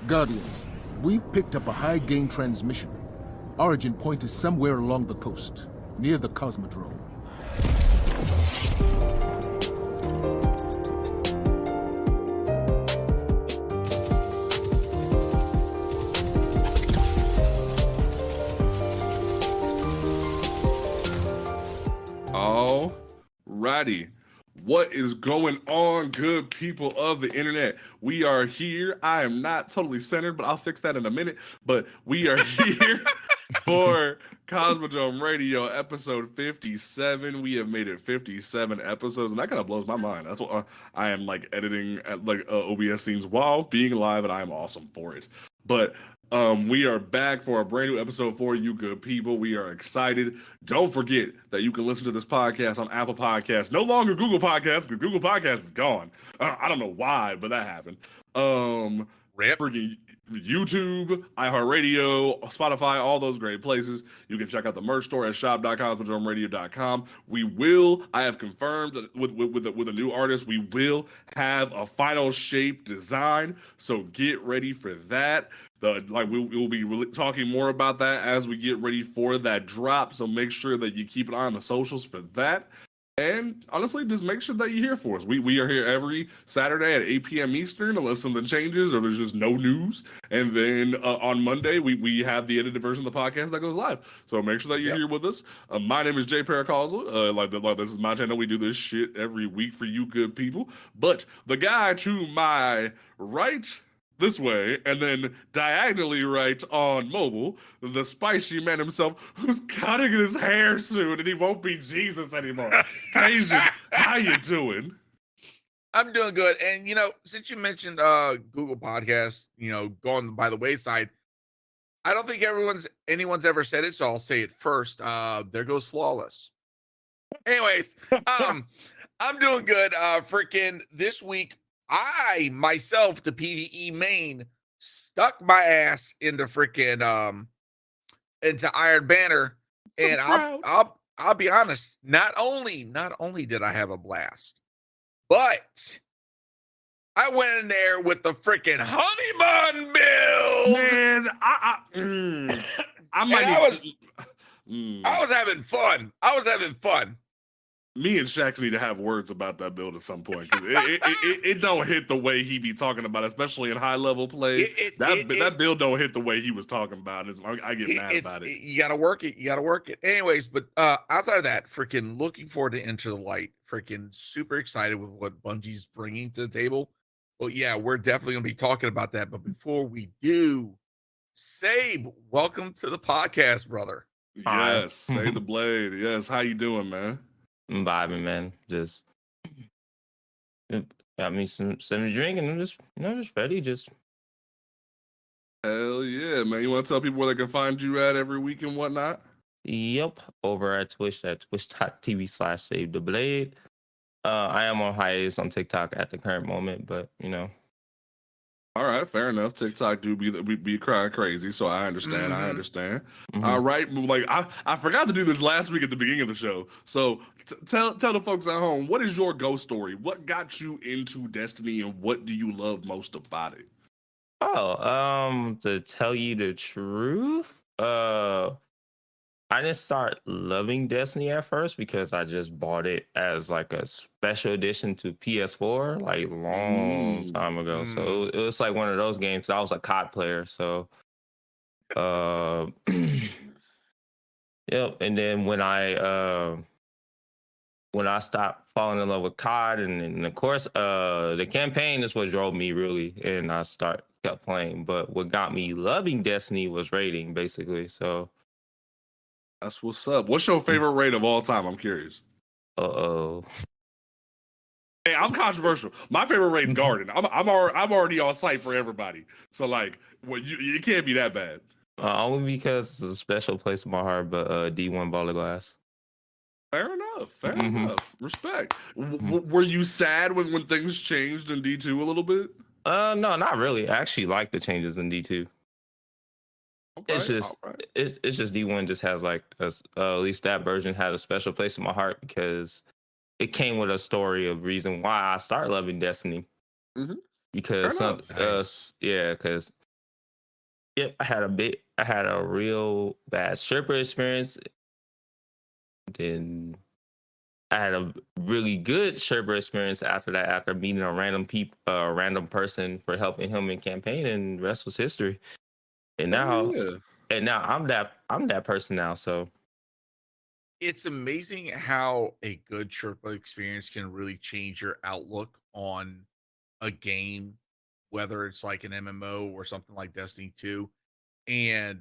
Guardians, we've picked up a high-gain transmission. Origin point is somewhere along the coast, near the Cosmodrome. Alrighty. What is going on, good people of the internet? We are here. I am not totally centered, but I'll fix that in a minute. But we are here for Cosmodrome Radio, episode 57. We have made it 57 episodes, and that kind of blows my mind. That's what I am like editing at OBS scenes while being live, and I am awesome for it. But we are back for a brand new episode for you good people. We are excited. Don't forget that you can listen to this podcast on Apple Podcasts. No longer Google Podcasts, because Google Podcasts is gone. I don't know why, but that happened. Freaking YouTube, iHeartRadio, Spotify, all those great places. You can check out the merch store at shop.cosmodromeradio.com. I have confirmed that with a new artist, we will have a final shape design. So get ready for that. We will be talking more about that as we get ready for that drop. So make sure that you keep an eye on the socials for that. And honestly, just make sure that you're here for us. We are here every Saturday at 8 p.m. Eastern, unless something changes or there's just no news. And then on Monday, we have the edited version of the podcast that goes live. So make sure that you're here with us. My name is Jay Paracalza. This is my channel. We do this shit every week for you good people. But the guy to my right, this way, and then diagonally right on mobile, the spicy man himself, who's cutting his hair soon, and he won't be Jesus anymore. Cajun, how you doing? I'm doing good. And, since you mentioned Google Podcasts, going by the wayside, I don't think anyone's ever said it, so I'll say it first. There goes Flawless. Anyways, I'm doing good. Freaking this week, I myself, the PvE main, stuck my ass into freaking into Iron Banner, and I'll be honest. Not only did I have a blast, but I went in there with the freaking honey bun build. Man, I was having fun. Me and Shax need to have words about that build at some point. It don't hit the way he be talking about, especially in high level play. That build don't hit the way he was talking about. I get mad about it. You gotta work it. Anyways, but outside of that, freaking looking forward to Enter the Light. Freaking super excited with what Bungie's bringing to the table. Well, yeah, we're definitely gonna be talking about that. But before we do, Sabe, welcome to the podcast, brother. Yes, SabeTheBlade. Yes, how you doing, man? I'm vibing, man. Just got me some drink, and I'm just ready. Hell yeah, man. You want to tell people where they can find you at every week and whatnot? Yep, over at Twitch at twitch.tv/SabeTheBlade. I am on hiatus on TikTok at the current moment, but All right, fair enough. TikTok do be crying crazy, so I understand. Mm-hmm. I understand. Mhm. All right, I forgot to do this last week at the beginning of the show. So tell the folks at home, what is your ghost story? What got you into Destiny, and what do you love most about it? to tell you the truth, I didn't start loving Destiny at first because I just bought it as like a special edition to PS4 like long time ago. So it was like one of those games. I was a COD player, so yep. And then when I stopped falling in love with COD, and of course the campaign is what drove me really, and I kept playing. But what got me loving Destiny was raiding, basically. So That's what's up. What's your favorite raid of all time? I'm curious. Hey, I'm controversial. My favorite raid's Garden. I'm already on site for everybody. So like, it can't be that bad. Only because it's a special place in my heart. But D1 Ball of Glass. Fair enough. Fair enough. Respect. Were you sad when things changed in D2 a little bit? No, not really. I actually like the changes in D2. Okay, It's just it's just D1 just has like at least that version had a special place in my heart because it came with a story of reason why I started loving Destiny. Mhm. Because Fair enough. because Yep, I had a real bad Sherpa experience. Then I had a really good Sherpa experience after that, after meeting a random person for helping him in campaign, and the rest was history. And now, I'm that person now. So It's amazing how a good Sherpa experience can really change your outlook on a game, whether it's like an MMO or something like Destiny 2. And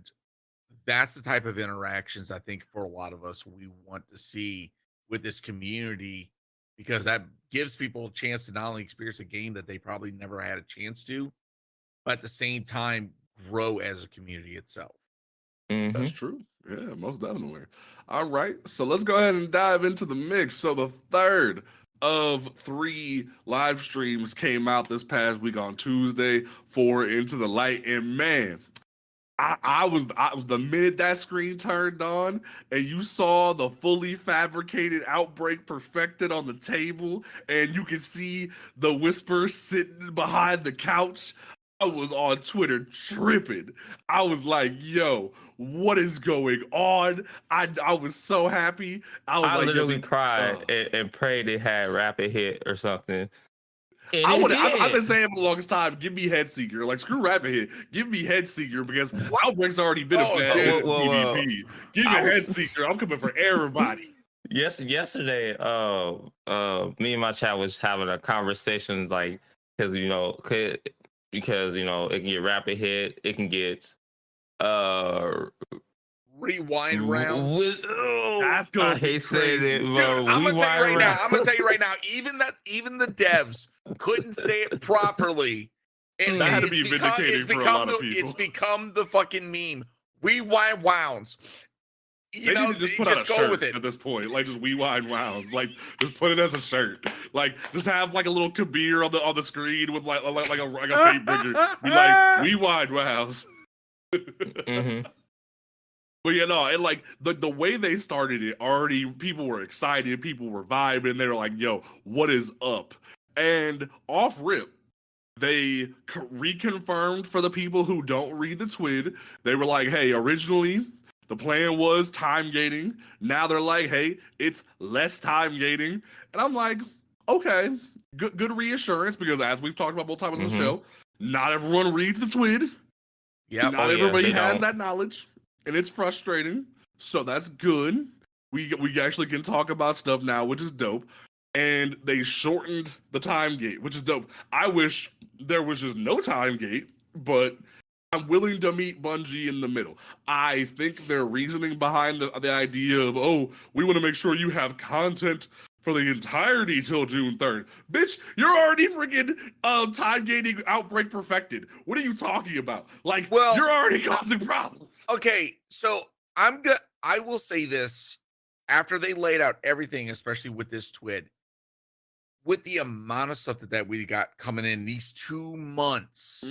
that's the type of interactions I think for a lot of us we want to see with this community, because that gives people a chance to not only experience a game that they probably never had a chance to, but at the same time grow as a community itself. That's true. Yeah, most definitely. All right, so let's go ahead and dive into the mix. So the third of 3 live streams came out this past week on Tuesday for Into the Light, and man, I was the minute that screen turned on and you saw the fully fabricated Outbreak perfected on the table, and you could see the Whisper sitting behind the couch. I was on Twitter tripping. I was like, yo, what is going on? I was so happy. I was like, literally cried and prayed it had rapid hit or something. I've been saying for the longest time, give me Headseeker. Like, screw Rapid Hit. Give me Headseeker, because Outbreak's already been a fan PvP. Give me a Headseeker. I'm coming for everybody. Yesterday, me and my chat was having a conversation, like, because it can get rapid hit, it can get rewind rounds. That's gonna I hate saying it, dude. I'm gonna tell you right now. Even the devs couldn't say it properly. And that had to be vindicating for a lot of people. It's become the fucking meme. Rewind wounds. They need to just put out a shirt at this point, like just rewind wounds, like just put it as a shirt, like just have like a little Kabir on the screen with like a fate bringer, be like rewind wounds. But and like the way they started it, already people were excited, people were vibing, they were like, yo, what is up? And off rip, they reconfirmed for the people who don't read the twid. They were like, hey, originally the plan was time gating. Now they're like, hey, it's less time gating. And I'm like, okay, good reassurance, because as we've talked about both times on the show, not everyone reads the twid. Yeah, not everybody has that knowledge, and it's frustrating. So that's good. We actually can talk about stuff now, which is dope. And they shortened the time gate, which is dope. I wish there was just no time gate, but I'm willing to meet Bungie in the middle. I think their reasoning behind the idea of, oh, we want to make sure you have content for the entirety till June 3rd. Bitch, you're already freaking time gating Outbreak perfected. What are you talking about? Like, you're already causing problems. Okay, so I will say this, after they laid out everything, especially with this twid, with the amount of stuff that we got coming in these 2 months.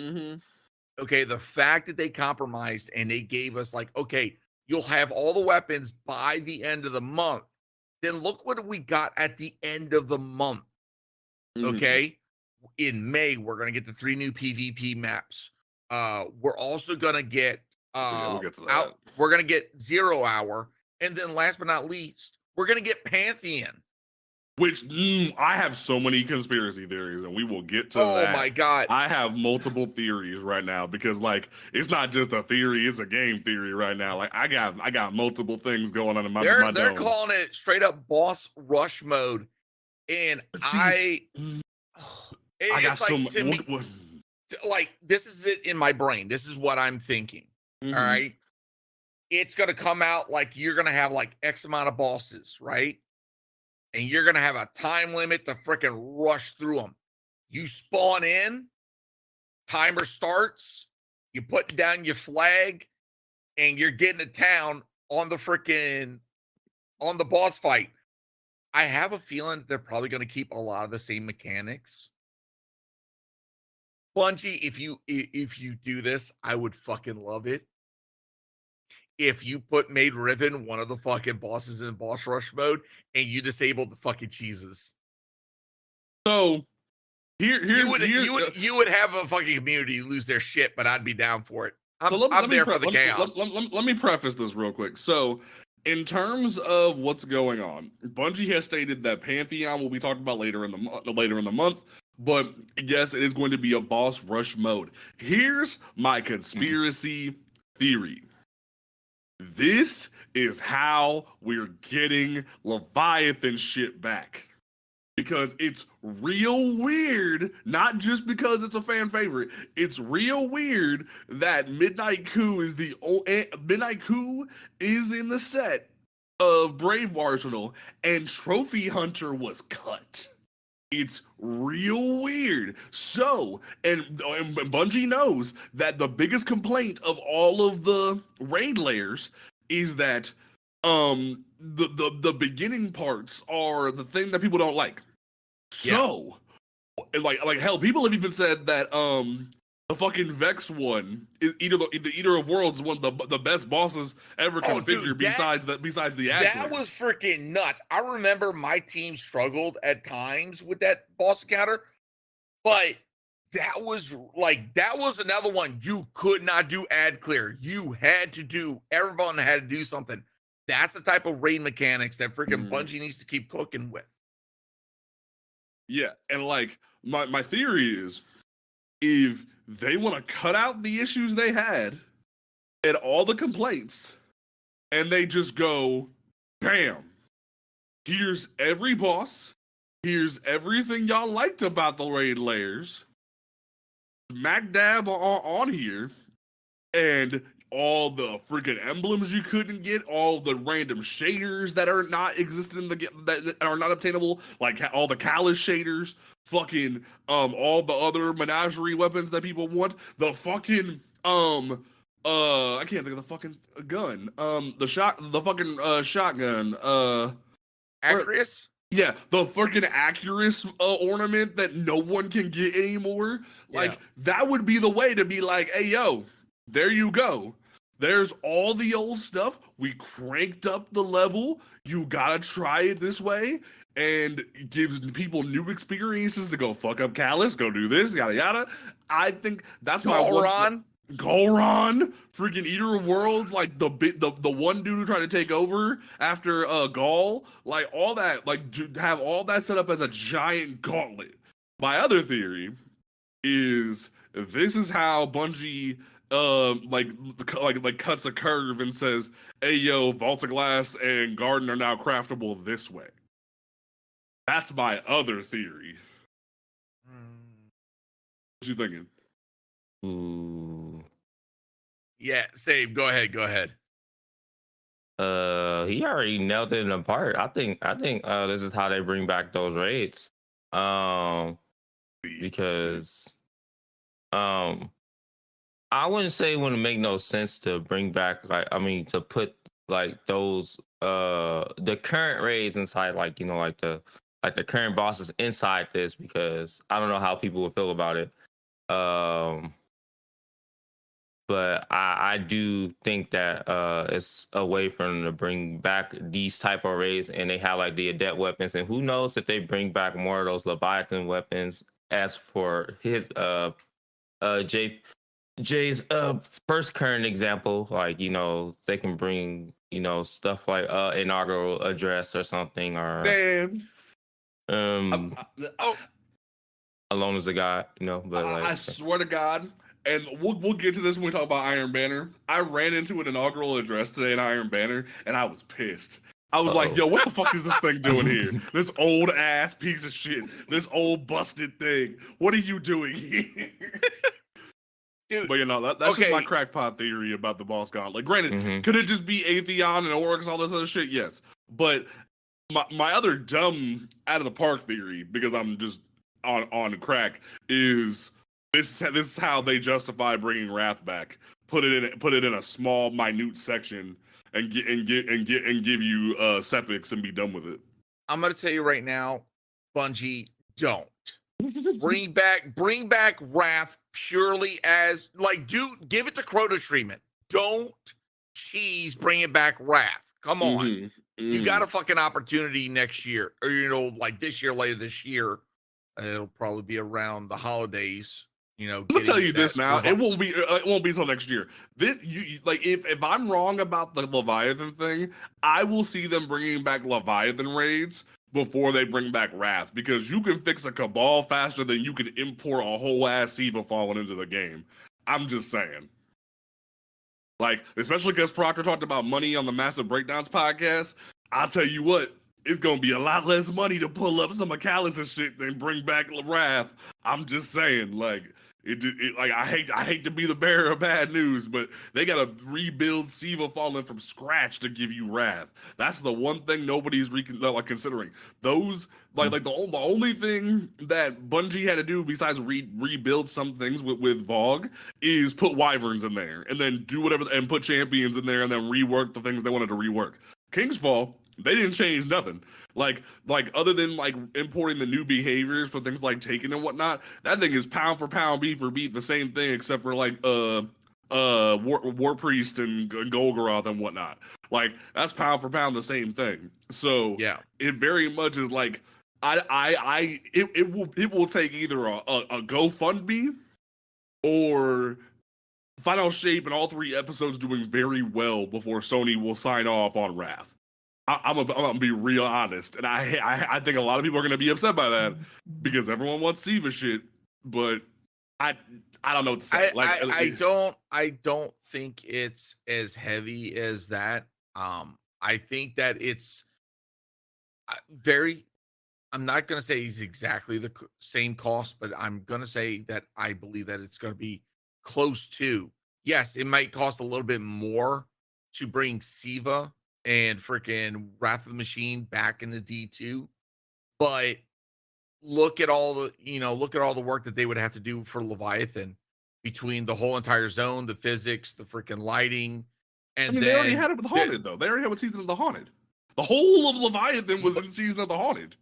Okay, the fact that they compromised and they gave us like, okay, you'll have all the weapons by the end of the month. Then look what we got at the end of the month. Okay, in May we're gonna get the 3 new PvP maps. We're also gonna get we're gonna get 0 Hour, and then last but not least, we're gonna get Pantheon. Which I have so many conspiracy theories, and we will get to that. Oh my god! I have multiple theories right now, because like it's not just a theory; it's a game theory right now. Like I got multiple things going on in my. They're calling it straight up boss rush mode, and it's like, so much. To me, like this is it in my brain. This is what I'm thinking. All right, it's gonna come out like you're gonna have like X amount of bosses, right? And you're going to have a time limit to freaking rush through them. You spawn in, timer starts, you put down your flag, and you're getting to town on the boss fight. I have a feeling they're probably going to keep a lot of the same mechanics. Bungie, if you do this, I would fucking love it. If you made Riven one of the fucking bosses in boss rush mode and you disabled the fucking cheeses. So you would have a fucking community lose their shit, but I'd be down for it. I'm there for the chaos. Let me preface this real quick. So, in terms of what's going on, Bungie has stated that Pantheon will be talked about later in the month. But yes, it is going to be a boss rush mode. Here's my conspiracy theory. This is how we're getting Leviathan shit back. Because it's real weird, not just because it's a fan favorite. It's real weird that Midnight Coup is in the set of Brave Arsenal, and Trophy Hunter was cut. It's real weird. So, and Bungie knows that the biggest complaint of all of the raid layers is that the beginning parts are the thing that people don't like. So, like hell, people have even said that the fucking Vex one is the Eater of Worlds is one of the best bosses ever configured. Besides the Axler. That was freaking nuts. I remember my team struggled at times with that boss encounter, but that was another one you could not do ad clear. You had to do, everyone had to do something. That's the type of raid mechanics that freaking Bungie needs to keep cooking with. Yeah, and like my theory is, if they want to cut out the issues they had and all the complaints, and they just go, bam, here's every boss, here's everything y'all liked about the raid layers, smack dab on here, and all the freaking emblems you couldn't get, all the random shaders that are not existent in the game, that are not obtainable, like all the Callus shaders, fucking all the other menagerie weapons that people want, the fucking I can't think of the fucking gun, the fucking shotgun, Acris? Yeah, the freaking Acris ornament that no one can get anymore. Like, that would be the way to be like, hey, yo, there you go. There's all the old stuff. We cranked up the level. You gotta try it this way. And it gives people new experiences to go fuck up Callus, go do this, yada yada. I think that's Golron, freaking Eater of Worlds, like the one dude who tried to take over after Gaul, like all that, like to have all that set up as a giant gauntlet. My other theory is this is how Bungie like cuts a curve and says, hey yo, Vault of Glass and Garden are now craftable this way. That's my other theory. What you thinking? Ooh. Yeah, Sabe, go ahead. He already nailed it apart. I think this is how they bring back those raids. Because I wouldn't say it wouldn't make no sense to bring back, to put like those the current raids inside, like, you know, like the current bosses inside this, because I don't know how people would feel about it. But I do think that it's a way for them to bring back these type of raids, and they have like the adept weapons, and who knows if they bring back more of those Leviathan weapons. As for his Jay's first current example, like, you know, they can bring, you know, stuff like inaugural address or something, or alone as a god, you know. But like, I swear to God, and we'll get to this when we talk about Iron Banner. I ran into an inaugural address today in Iron Banner, and I was pissed. I was like, yo, what the fuck is this thing doing here? This old ass piece of shit. This old busted thing. What are you doing here? Dude, but you know, that's just my crackpot theory about the boss gauntlet. Granted, could it just be Atheon and Oryx, all this other shit? Yes. But my other dumb out of the park theory, because I'm just on crack, is this is how they justify bringing Wrath back. Put it in a small, minute section and give you Sepics and be done with it. I'm gonna tell you right now, Bungie, don't bring back Wrath purely as like, give it the Crota treatment. Don't bring it back Wrath. Come on. You got a fucking opportunity next year, or, you know, like this year, later this year. It'll probably be around the holidays. You know, I'm gonna tell you this now. It It won't be until next year. This, like, if I'm wrong about the Leviathan thing, I will see them bringing back Leviathan raids before they bring back Wrath, because you can fix a Cabal faster than you can import a whole ass Siva falling into the game. I'm just saying. Like, especially because Proctor talked about money on the Massive Breakdowns podcast. I'll tell you what, it's gonna be a lot less money to pull up some Macallis and shit than bring back Wrath. I'm just saying, like, like I hate to be the bearer of bad news, but they gotta rebuild Siva Fallen from scratch to give you Wrath. That's the one thing nobody's considering. Those like the only thing that Bungie had to do besides rebuild some things with Vogue is put Wyverns in there and then do whatever and put champions in there and then rework the things they wanted to rework. Kingsfall, they didn't change nothing. Like other than like importing the new behaviors for things like Taken and whatnot, that thing is pound for pound, beat for beat, the same thing except for like War Priest and Golgoroth and whatnot. Like that's pound for pound the same thing. So yeah, it very much is like it will take either a GoFundMe or Final Shape and all 3 episodes doing very well before Sony will sign off on Wrath. I'm gonna be real honest, and I think a lot of people are gonna be upset by that because everyone wants Siva shit, but I don't know what to say. I don't think it's as heavy as that. I think that it's I'm not gonna say it's exactly the same cost, but I'm gonna say that I believe that it's gonna be close to. Yes, it might cost a little bit more to bring Siva and freaking Wrath of the Machine back into D2, but look at all the work that they would have to do for Leviathan between the whole entire zone, the physics, the freaking lighting, and they already had it with Haunted though. They already had with Season of the Haunted. The whole of Leviathan was in Season of the Haunted.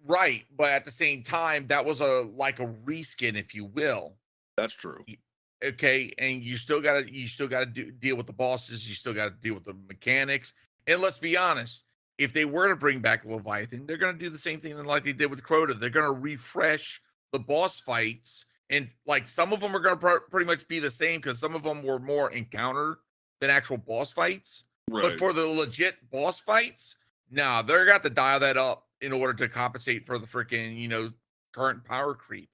Right, but at the same time, that was a reskin, if you will. That's true. Okay, and you still gotta deal with the bosses. You still gotta deal with the mechanics. And let's be honest, if they were to bring back Leviathan, they're gonna do the same thing like they did with Crota. They're gonna refresh the boss fights, and like some of them are gonna pretty much be the same because some of them were more encounter than actual boss fights. Right. But for the legit boss fights, no, they're got to dial that up in order to compensate for the freaking current power creep.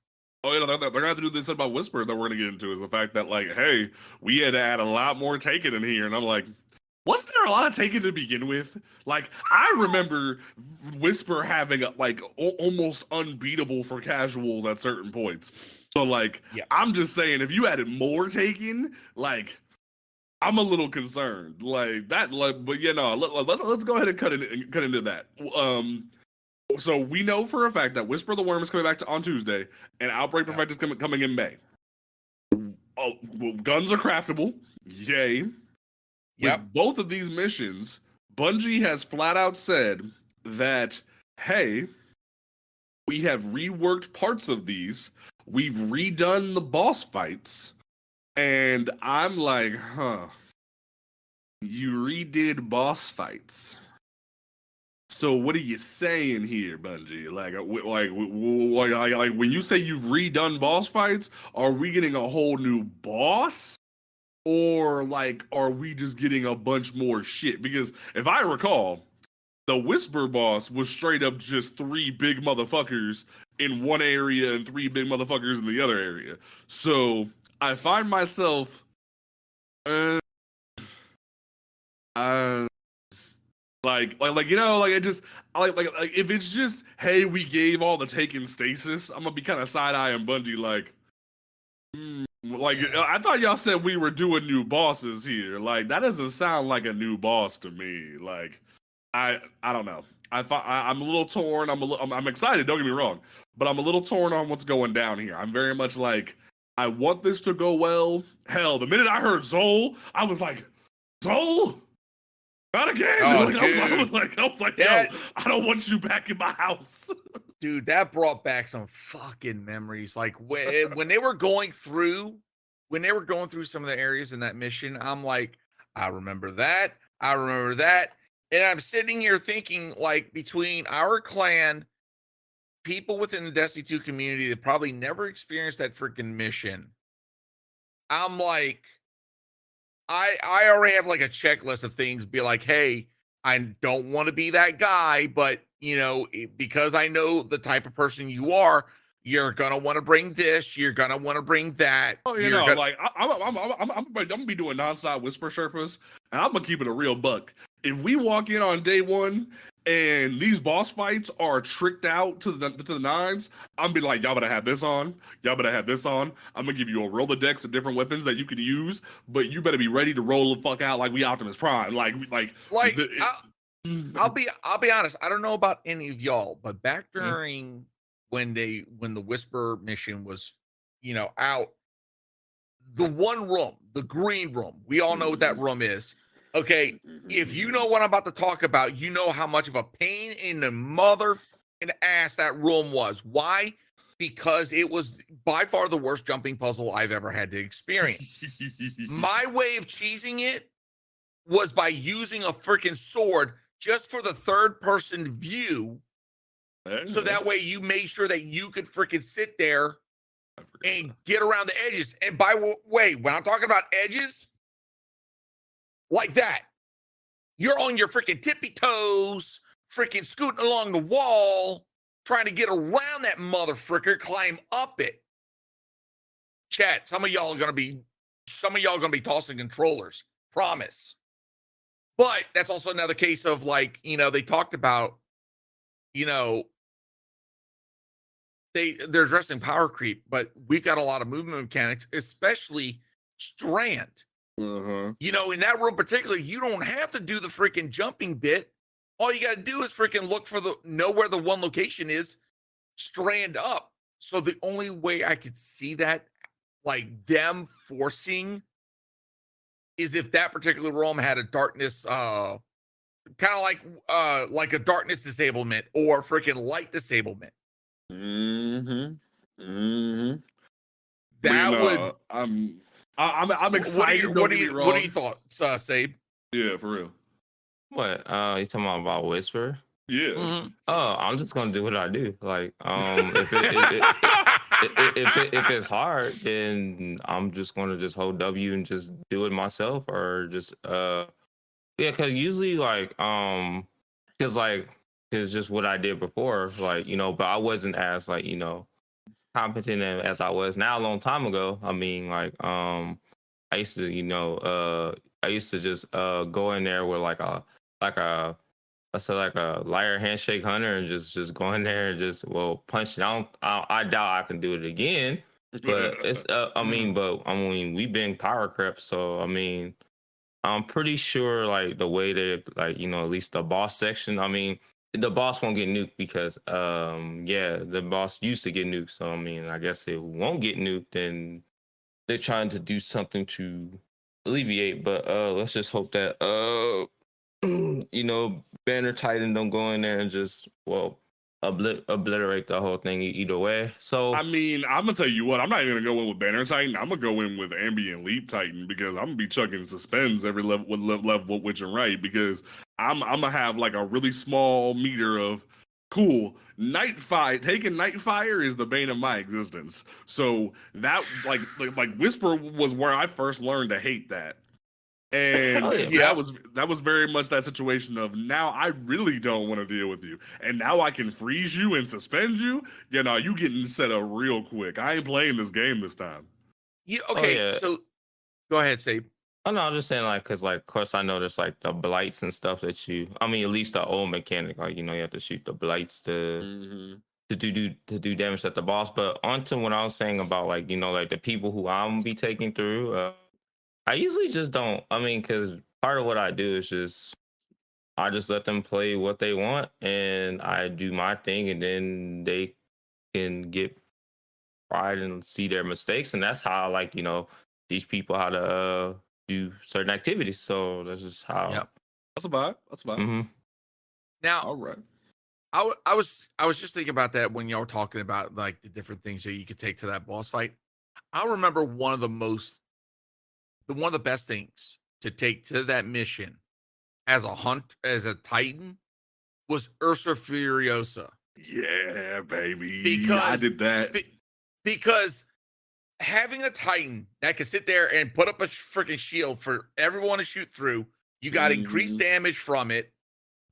Oh, yeah, they're gonna have to do this about Whisper that we're gonna get into is the fact that like, hey, we had to add a lot more Taken in here, and I'm like, wasn't there a lot of Taken to begin with? Like, I remember Whisper having like almost unbeatable for casuals at certain points. So like, yeah. I'm just saying, if you added more Taken, like, I'm a little concerned, like that. Like, but let's go ahead and cut into that. So we know for a fact that Whisper the Worm is coming back on Tuesday, and Outbreak Perfect is coming in May. Oh, well, guns are craftable. Yay. Yep. With both of these missions, Bungie has flat out said that, hey, we have reworked parts of these. We've redone the boss fights. And I'm like, you redid boss fights. So what are you saying here, Bungie? Like when you say you've redone boss fights, are we getting a whole new boss? Or like, are we just getting a bunch more shit? Because if I recall, the Whisper boss was straight up just 3 big motherfuckers in one area and 3 big motherfuckers in the other area. So I find myself like it just like if it's just, hey, we gave all the Taken stasis, I'm gonna be kind of side-eyeing Bungie like like I thought y'all said we were doing new bosses here. Like that doesn't sound like a new boss to me. Like I don't know. I'm a little torn. I'm excited, don't get me wrong, but I'm a little torn on what's going down here. I'm very much like, I want this to go well. Hell, the minute I heard Zol, I was like, Zol? Not again. Oh, I was like, yo, I don't want you back in my house. Dude, that brought back some fucking memories. Like when they were going through some of the areas in that mission, I'm like, I remember that. And I'm sitting here thinking, like, between our clan people within the Destiny 2 community that probably never experienced that freaking mission. I'm like, I already have like a checklist of things. Be like, hey, I don't want to be that guy, but because I know the type of person you are, you're gonna want to bring this. You're gonna want to bring that. Oh, like I'm gonna be doing nonstop whisper Sherpas, and I'm gonna keep it a real buck. If we walk in on day one and these boss fights are tricked out to the nines, I'm be like, y'all better have this on. Y'all better have this on. I'm gonna give you a Rolodex of different weapons that you can use, but you better be ready to roll the fuck out like we Optimus Prime. I'll be honest. I don't know about any of y'all, but back during when the Whisper mission was, out, the one room, the green room, we all know what that room is. Okay, if you know what I'm about to talk about, you know how much of a pain in the mother and ass that room was. Why? Because it was by far the worst jumping puzzle I've ever had to experience. My way of cheesing it was by using a freaking sword just for the third person view. So that way you made sure that you could freaking sit there and get around the edges. And by the way, when I'm talking about edges, like that, you're on your freaking tippy toes, freaking scooting along the wall, trying to get around that motherfucker, climb up it. Chat, some of y'all are gonna be tossing controllers. Promise. But that's also another case of like, they talked about, they're addressing power creep, but we've got a lot of movement mechanics, especially strand. In that room particularly, you don't have to do the freaking jumping bit. All you got to do is freaking know where the one location is, strand up. So the only way I could see that, like them forcing, is if that particular room had a darkness, kind of like a darkness disablement or freaking light disablement. That would. I'm excited. What do you thought, Sabe? Yeah, for real. What? You talking about Whisper? Yeah. Oh, I'm just gonna do what I do. Like, if it's hard, then I'm just gonna just hold W and just do it myself, or just because usually because it's just what I did before, but I wasn't as competent as I was now a long time ago. I mean, I used to just go in there with like a liar handshake hunter and just go in there and just punch it. I doubt I can do it again. But it's we've been power crept, so I mean I'm pretty sure the way that at least the boss section, I mean the boss won't get nuked because the boss used to get nuked, so I mean I guess it won't get nuked, and they're trying to do something to alleviate, but let's just hope that Banner Titan don't go in there and just obliterate the whole thing either way. So I mean, I'm gonna tell you what, I'm not even gonna go in with Banner Titan. I'm gonna go in with Ambient Leap Titan because I'm gonna be chucking suspends every level which and right, because I'm gonna have like a really small meter of cool. Taking Night Fire is the bane of my existence. So that like Whisper was where I first learned to hate that. And that was very much that situation of now I really don't want to deal with you. And now I can freeze you and suspend you. You getting set up real quick. I ain't playing this game this time. So go ahead, Sabe. Oh no, I'm just saying because of course I know there's the blights and stuff that at least the old mechanic, you have to shoot the blights to do damage at the boss. But onto what I was saying about the people who I'm gonna be taking through, I usually just don't. I mean, because part of what I do is I just let them play what they want and I do my thing, and then they can get fried and see their mistakes, and that's how I teach people how to do certain activities. So that's just how. Yep. That's about. Mm-hmm. Now, all right. I was just thinking about that when y'all were talking about the different things that you could take to that boss fight. I remember one of the best things to take to that mission as a Titan was Ursa Furiosa. Yeah, baby. Because I did that. Because having a Titan that can sit there and put up a freaking shield for everyone to shoot through, you got increased damage from it.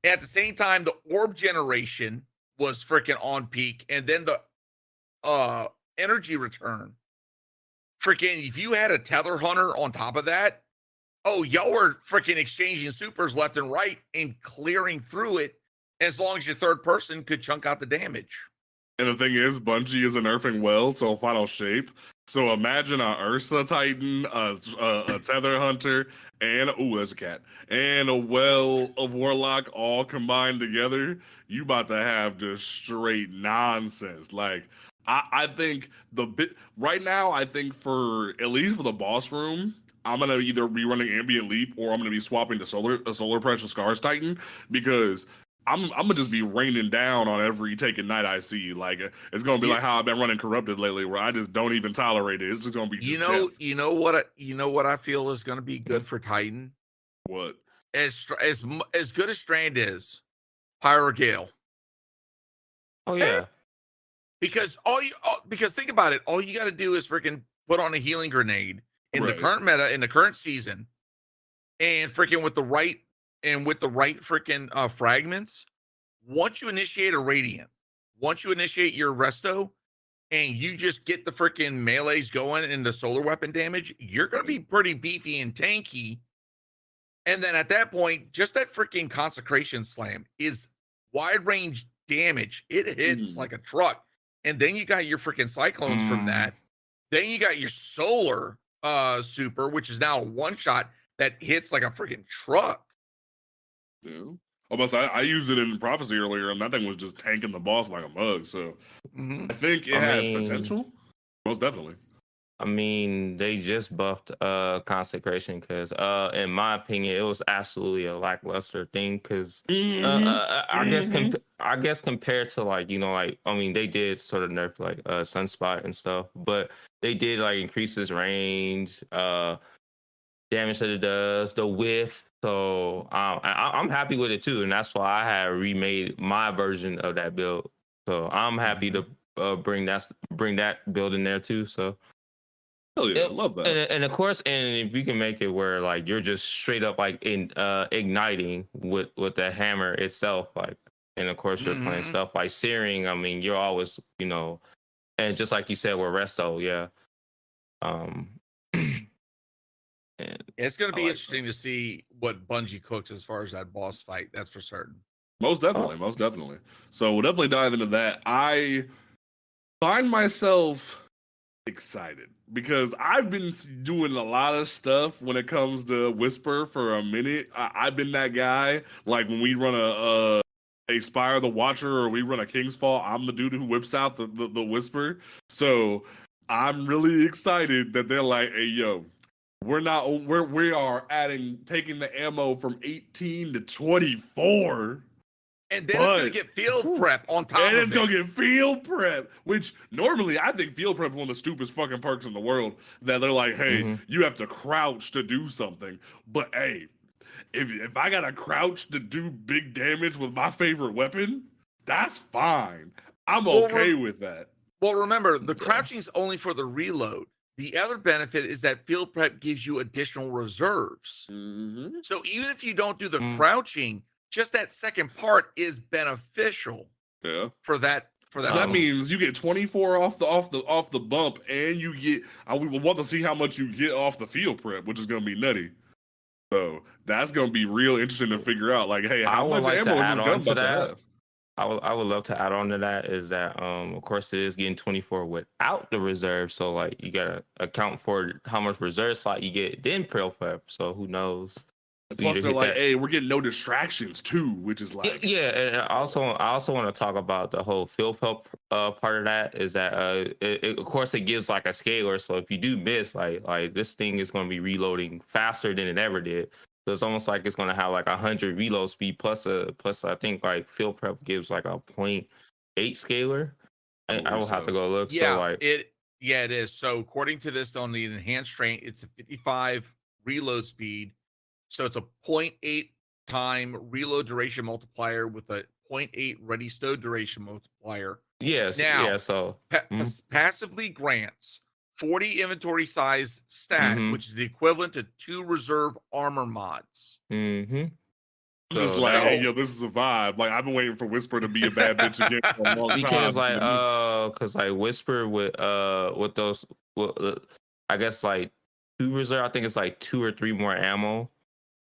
And at the same time, the orb generation was freaking on peak, and then the energy return. Freaking, if you had a tether hunter on top of that, oh, y'all were freaking exchanging supers left and right and clearing through it as long as your third person could chunk out the damage. And the thing is, Bungie is nerfing well to a final shape. So imagine a Ursa Titan, a Tether Hunter, and there's a cat, and a Warlock all combined together. You about to have just straight nonsense. Like I think right now, I think for at least for the boss room, I'm gonna either be running Ambient Leap or I'm gonna be swapping to Solar Pressure Scars Titan, because I'm gonna just be raining down on every taken night I see. Like it's gonna be like how I've been running Corrupted lately, where I just don't even tolerate it. It's just gonna be you know what I feel is gonna be good for Titan. What? As good as Strand is, Pyrogale. Oh yeah. Because because think about it, all you got to do is freaking put on a healing grenade in the current meta, in the current season, and freaking with the right freaking fragments. Once you initiate a Radiant, once you initiate your Resto, and you just get the freaking melees going and the solar weapon damage, you're gonna be pretty beefy and tanky. And then at that point, just that freaking Consecration Slam is wide range damage. It hits like a truck. And then you got your freaking Cyclones from that. Then you got your Solar super, which is now a one-shot that hits like a freaking truck. Yeah. Almost, I used it in Prophecy earlier, and that thing was just tanking the boss like a mug. So I think it has potential. Most definitely. I mean, they just buffed Consecration because, in my opinion, it was absolutely a lackluster thing. Because I guess compared to like they did sort of nerf like Sunspot and stuff, but they did like increase his range, damage that it does, the whiff. So I'm happy with it too, and that's why I have remade my version of that build. So I'm happy to bring that build in there too. So. Oh yeah, I love that. And of course, and if you can make it where like you're just straight up like in igniting with the hammer itself, like, and of course you're playing stuff like Searing. I mean, you're always, and just like you said with Resto, yeah. And it's going to be interesting to see what Bungie cooks as far as that boss fight. That's for certain. Most definitely. So we'll definitely dive into that. I find myself excited because I've been doing a lot of stuff when it comes to Whisper for a minute. I've been that guy. Like when we run a Spire the Watcher or we run a King's Fall, I'm the dude who whips out the Whisper. So I'm really excited that they're like, hey yo, we are taking the ammo from 18 to 24. And then it's going to get field prep on top of it. And it's going to get field prep, which normally I think field prep is one of the stupidest fucking perks in the world. That they're like, hey, you have to crouch to do something. But hey, if I got to crouch to do big damage with my favorite weapon, that's fine. I'm okay with that. Well, remember, the crouching's only for the reload. The other benefit is that field prep gives you additional reserves. So even if you don't do the crouching, just that second part is beneficial. Yeah. For that. So that means you get 24 off the bump, and you get. We will want to see how much you get off the field prep, which is going to be nutty. So that's going to be real interesting to figure out. Like, hey, how much ammo is this gun about to have? I would love to add on to that is that of course it is getting 24 without the reserve, so like you gotta account for how much reserve slot you get, then prep. So who knows? Plus they're like, hey, we're getting no distractions too, which is like and I also want to talk about the whole field prep part of that is that of course it gives like a scaler, so if you do miss like this thing is going to be reloading faster than it ever did. So it's almost like it's going to have like 100 reload speed plus I think like field prep gives like a 0.8 scaler. I will have to go look. Yeah, so like it is. So according to this, on the enhanced strength, it's a 55 reload speed. So it's a 0.8 time reload duration multiplier with a 0.8 ready stow duration multiplier. Yes. Now, Yeah. So. Passively grants 40 inventory size stat, Mhm. which is the equivalent to 2 reserve armor mods. Mm-hmm. I'm just So- like, hey, yo, this is a vibe. Like, I've been waiting for Whisper to be a bad bitch again for a long time. Because like Whisper with those, I guess like 2 reserve. I think it's like 2 or 3 more ammo.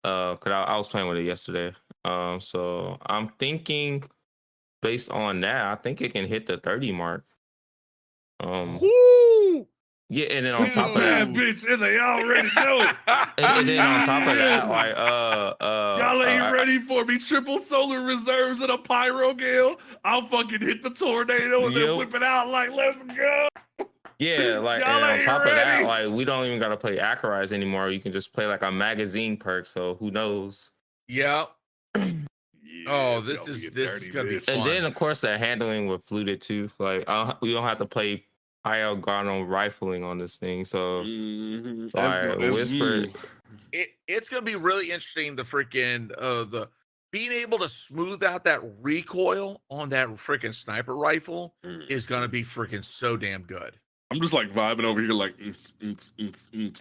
Cause I was playing with it yesterday. So I'm thinking based on that, I think it can hit the 30 mark. Woo! Yeah, and then on This is a top of bad that, bitch, and they already know it. and then on top of that, Yeah. like Y'all ain't ready for me. Triple solar reserves and a pyro gale. I'll fucking hit the tornado and then Yep. whip it out like, let's go. yeah, like Y'all and on ain't top of that, ready. like we don't even gotta play Acarize anymore. You can just play like a magazine perk. So who knows? Yeah. Yeah, Oh, it's this gonna is be a this dirty is gonna be bitch. fun. And then of course the handling with fluted too. Like we don't have to play IL Garno rifling on this thing. So Mhm. like Whisper. It's gonna be really interesting. The freaking the being able to smooth out that recoil on that freaking sniper rifle is gonna be freaking so damn good. I'm just like vibing over here, like whisper,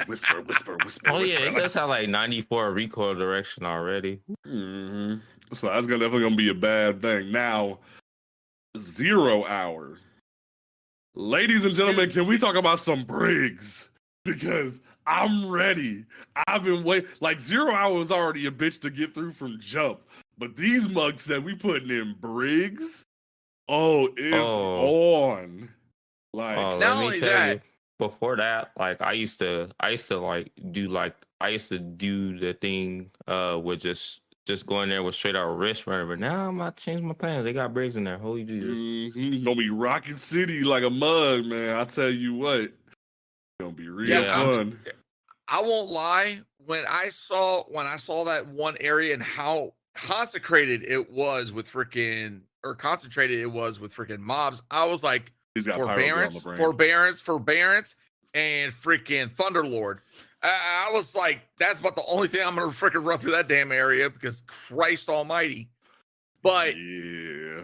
whisper, whisper, Oh whisper. yeah, it does have like 94 recoil direction already. Mhm. So that's definitely gonna be a bad thing. Now, 0 hour, ladies and gentlemen, Dude, can we talk about some Briggs? Because I'm ready. I've been waiting. Like 0 hour was already a bitch to get through from jump, but these mugs that we putting in Briggs, it's on. Like, Oh, Not let only me tell that- you. Before that, like I used to do the thing with just going there with straight out wrist runner. But now I'm about to change my plans. They got Briggs in there. Holy Jesus. Gonna be rocking city like a mug, man. I tell you what, gonna be real Yeah. fun. I won't lie. When I saw that one area and how concentrated it was with freaking mobs, I was like, He's got pyro girl on the forbearance, brain. forbearance, and freaking Thunderlord. I was like, that's about the only thing I'm gonna freaking run through that damn area because Christ Almighty. But yeah,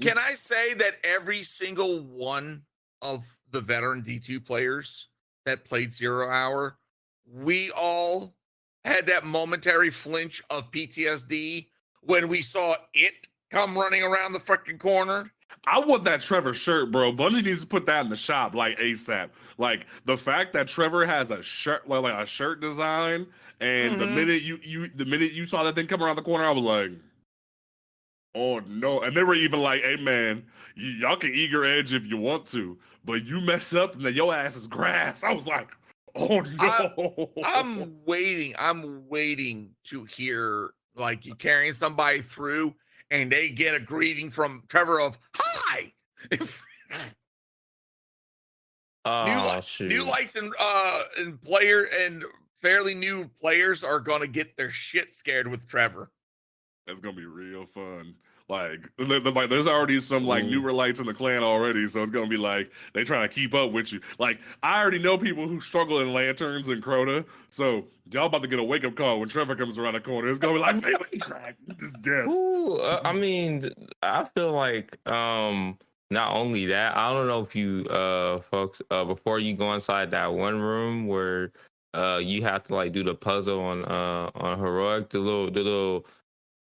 can I say that every single one of the veteran D2 players that played 0 hour, we all had that momentary flinch of PTSD when we saw it come running around the freaking corner? I want that Trevor shirt, bro. Bungie needs to put that in the shop like ASAP. Like the fact that Trevor has a shirt, like a shirt design, and the minute you saw that thing come around the corner, I was like, oh no. And they were even like, hey man, y'all can eager edge if you want to, but you mess up and then your ass is grass. I was like, oh no. I'm waiting to hear like you carrying somebody through and they get a greeting from Trevor of hi. New likes and player and fairly new players are gonna get their shit scared with Trevor. It's gonna be real fun. Like there's already some like newer lights in the clan already, so it's gonna be like they trying to keep up with you. Like I already know people who struggle in lanterns and Crota, so y'all about to get a wake up call when Trevor comes around the corner. It's gonna be like melee crack, just death. Ooh, I mean, I feel like not only that, I don't know if you folks before you go inside that one room where you have to like do the puzzle on heroic,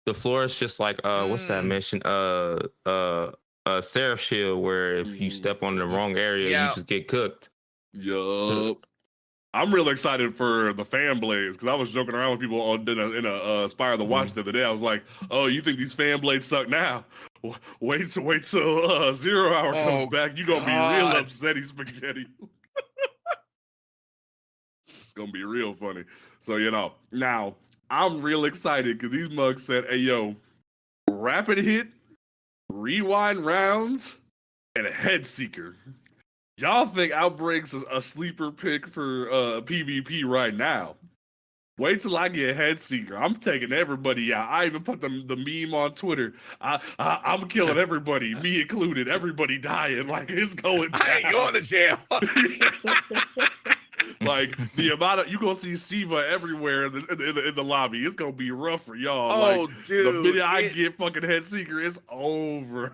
the floor is just like what's that mission? Seraph Shield, where if you step on the wrong area, you just get cooked. Yup. I'm real excited for the fan blades because I was joking around with people in a Aspire the Watch the other day. I was like, "Oh, you think these fan blades suck now? Wait till 0 hour comes back. You gonna be real upsetty spaghetti." It's gonna be real funny. So now I'm real excited because these mugs said, "Hey yo, rapid hit, rewind rounds, and a head seeker." Y'all think Outbreak's a sleeper pick for PvP right now? Wait till I get Head Seeker. I'm taking everybody out. I even put the meme on Twitter. I'm killing everybody, me included. Everybody dying like it's going down. I ain't going to jail. Like the amount of you gonna see Siva everywhere in the lobby. It's gonna be rough for y'all. Oh, like, dude, the minute I get fucking head seeker, it's over.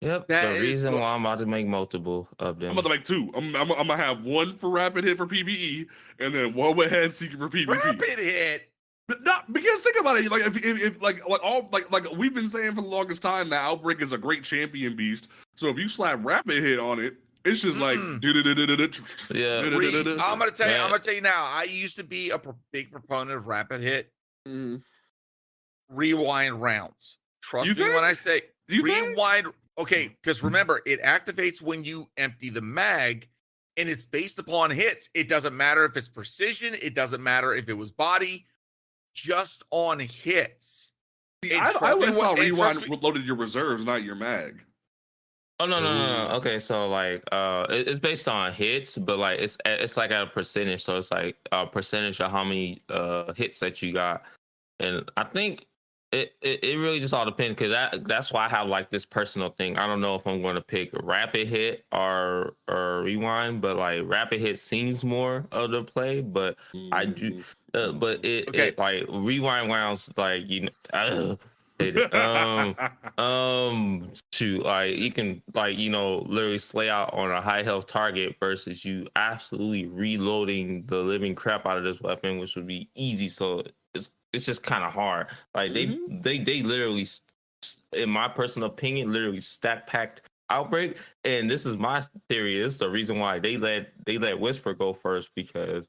Yep. That The is reason go- why I'm about to make multiple of them. I'm about to make two. I'm gonna have one for rapid hit for PvE, and then one with head seeker for PvP. rapid hit. But not because think about it, like if like we've been saying for the longest time, that Outbreak is a great champion beast. So if you slap rapid hit on it, it's just like Yeah. I'm gonna tell you. Man. I'm gonna tell you now. I used to be a big proponent of rapid hit. Rewind rounds. Trust You me think? when I say You think? rewind. Okay, because remember, it activates when you empty the mag, and it's based upon hits. It doesn't matter if it's precision. It doesn't matter if it was body. Just on hits. See, And I trust me always thought and trust rewind me- loaded your reserves, not your mag. Oh no. Okay, so like it's based on hits, but like it's like at a percentage. So it's like a percentage of how many hits that you got. And I think it really just all depends, because that's why I have like this personal thing. I don't know if I'm going to pick rapid hit or rewind, but like rapid hit seems more of the play, but I do but it like rewind rounds, like, you know, to like you can, like, you know, literally slay out on a high health target versus you absolutely reloading the living crap out of this weapon, which would be easy. So it's just kind of hard. Like they literally, in my personal opinion, literally stack packed Outbreak. And this is my theory. This is the reason why they let Whisper go first, because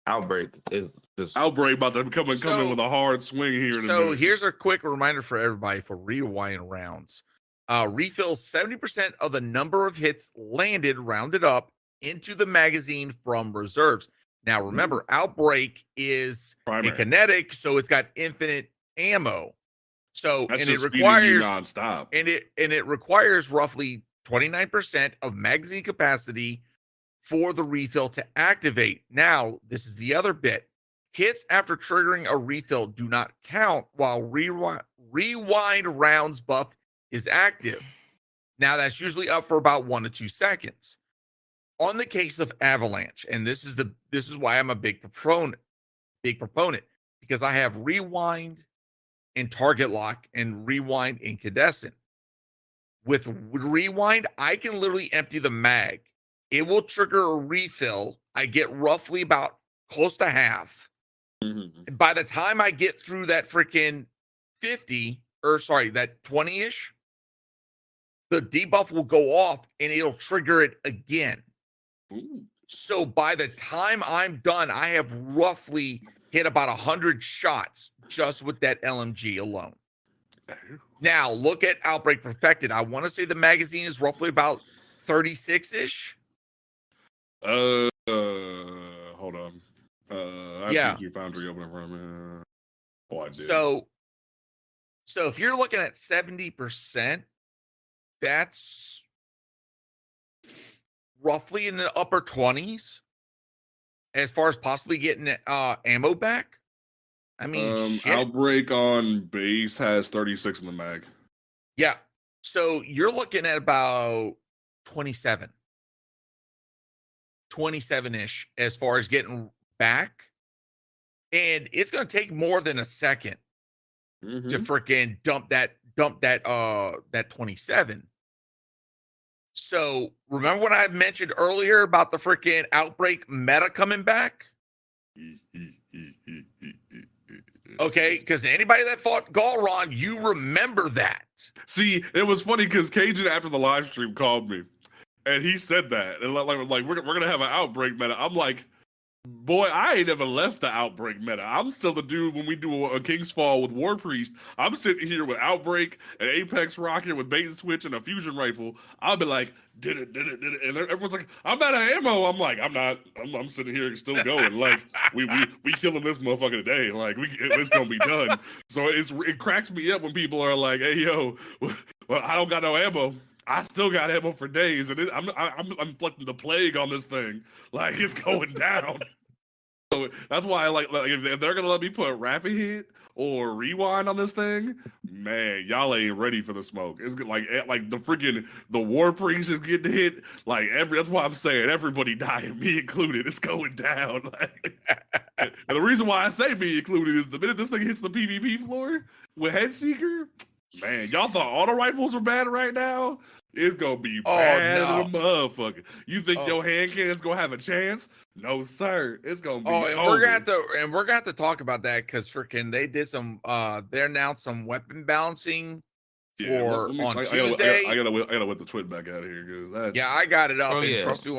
Outbreak is just Outbreak about to come in with a hard swing here. So here's a quick reminder for everybody for rewind rounds. Refills 70% of the number of hits landed, rounded up, into the magazine from reserves. Now remember, Outbreak is a kinetic, so it's got infinite ammo. So That's and it just feeding you requires nonstop. and it requires roughly 29% of magazine capacity for the refill to activate. Now, this is the other bit. Hits after triggering a refill do not count while rewind rounds buff is active. Now, that's usually up for about 1 to 2 seconds. On the case of Avalanche, and this is why I'm a big proponent, because I have rewind in target lock and rewind incandescent. With rewind, I can literally empty the mag. It will trigger a refill. I get roughly about close to half. By the time I get through that freaking 50, or sorry, that 20-ish, the debuff will go off and it'll trigger it again. So by the time I'm done, I have roughly hit about 100 shots just with that LMG alone. Now, look at Outbreak Perfected. I want to say the magazine is roughly about 36-ish. Hold on. I Yeah. you Foundry open in front of me. Oh, I did. So if you're looking at 70%, that's roughly in the upper 20s as far as possibly getting ammo back. I mean, shit. Outbreak on base has 36 in the mag. Yeah. So you're looking at about 27-ish as far as getting back. And it's going to take more than a second to freaking dump that 27. So remember when I mentioned earlier about the freaking Outbreak meta coming back? Okay, because anybody that fought Galron, you remember that. See, it was funny because Cajun after the live stream called me, and he said that, and like we're gonna have an Outbreak meta. I'm like, boy, I ain't never left the Outbreak meta. I'm still the dude when we do a King's Fall with War Priest. I'm sitting here with Outbreak, an Apex rocket with bait and switch and a fusion rifle. I'll be like, did it, and everyone's like, I'm out of ammo. I'm like, I'm not. I'm sitting here still going. Like we killing this motherfucker today. Like it's gonna be done. So it cracks me up when people are like, hey yo, well I don't got no ammo. I still got ammo for days, and I'm inflicting the plague on this thing. Like it's going down. So that's why I like if they're gonna let me put rapid hit or rewind on this thing, man, y'all ain't ready for the smoke. It's like the freaking the war priest is getting hit. Like that's why I'm saying everybody dying, me included. It's going down. And the reason why I say me included is the minute this thing hits the PvP floor with Headseeker, man, y'all thought auto rifles were bad right now. It's gonna be bad as a motherfucker. You think your hand cannon's gonna have a chance? No, sir. It's gonna be and over. we're gonna have to talk about that because freaking they did some they announced some weapon balancing for on Tuesday. I gotta whip the twit back out of here because that. Yeah, I got it up. Trust me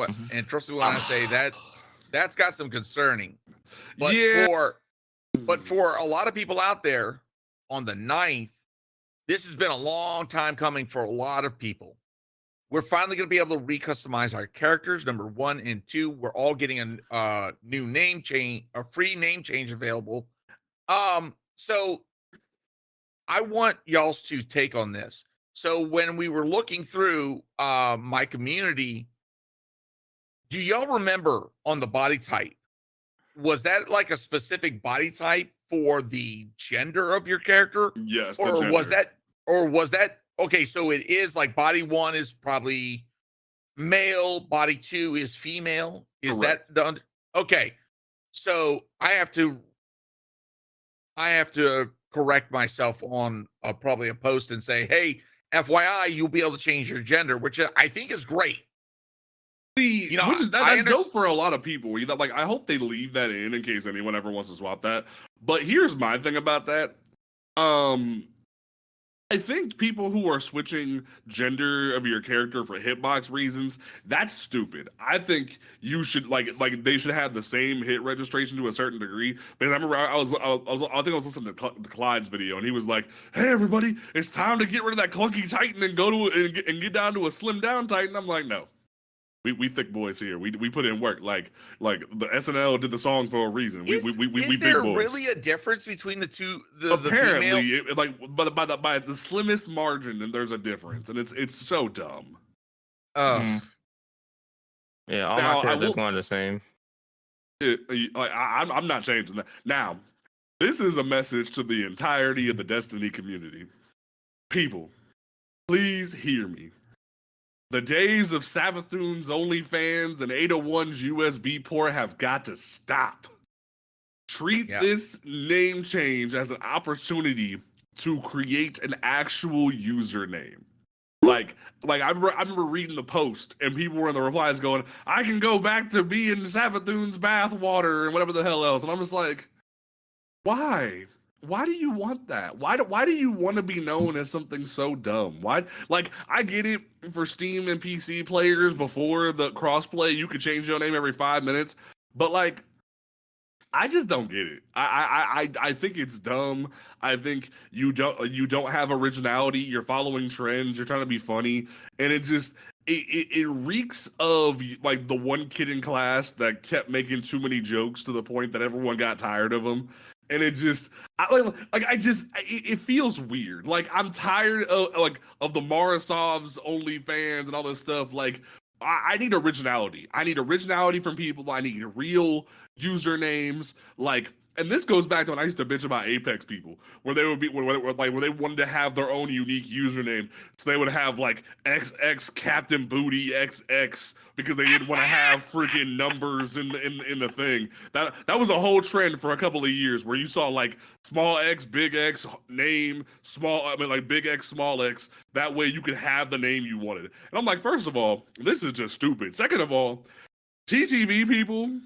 when I say that's got some concerning. But for a lot of people out there on the 9th, this has been a long time coming for a lot of people. We're finally going to be able to recustomize our characters. Number 1 and 2, we're all getting a new name change, a free name change available. So I want y'all's to take on this. So when we were looking through my community, do y'all remember on the body type, was that like a specific body type for the gender of your character? Yes. Or was that okay? So it is like body 1 is probably male, body 2 is female. Is Correct. that done? Okay. So I have to correct myself on probably a post and say, hey, FYI, you'll be able to change your gender, which I think is great. That's dope for a lot of people. Like, I hope they leave that in case anyone ever wants to swap that. But here's my thing about that. I think people who are switching gender of your character for hitbox reasons, that's stupid. I think you should like they should have the same hit registration to a certain degree. Because I remember I think I was listening to Clyde's video and he was like, "Hey everybody, it's time to get rid of that clunky Titan and go to and get down to a slim down Titan." I'm like, no. We thick boys here. We put in work. Like the SNL did the song for a reason. We big boys. Is there really a difference between the two? Apparently, by the slimmest margin, and there's a difference, and it's so dumb. Yeah, all my characters going the same. I'm not changing that. Now, this is a message to the entirety of the Destiny community. People, please hear me. The days of Savathun's OnlyFans and 801's USB port have got to stop. Treat this name change as an opportunity to create an actual username. Like I remember reading the post and people were in the replies going, "I can go back to being Savathun's bathwater and whatever the hell else," and I'm just like, why? Why do you want that? Why do you want to be known as something so dumb? Why? Like, I get it for Steam and PC players before the crossplay, you could change your name every 5 minutes, but like, I just don't get it. I think it's dumb. I think you don't have originality. You're following trends. You're trying to be funny, and it reeks of like the one kid in class that kept making too many jokes to the point that everyone got tired of him. And it just, it feels weird. Like, I'm tired of the Morozov's OnlyFans and all this stuff. Like, I need originality. I need originality from people. I need real usernames. Like, and this goes back to when I used to bitch about Apex people, where they would be where they wanted to have their own unique username, so they would have like XX Captain Booty XX because they didn't want to have freaking numbers in the thing. That was a whole trend for a couple of years where you saw like small X, big X name, like big X, small X. That way you could have the name you wanted. And I'm like, first of all, this is just stupid. Second of all, TTV people,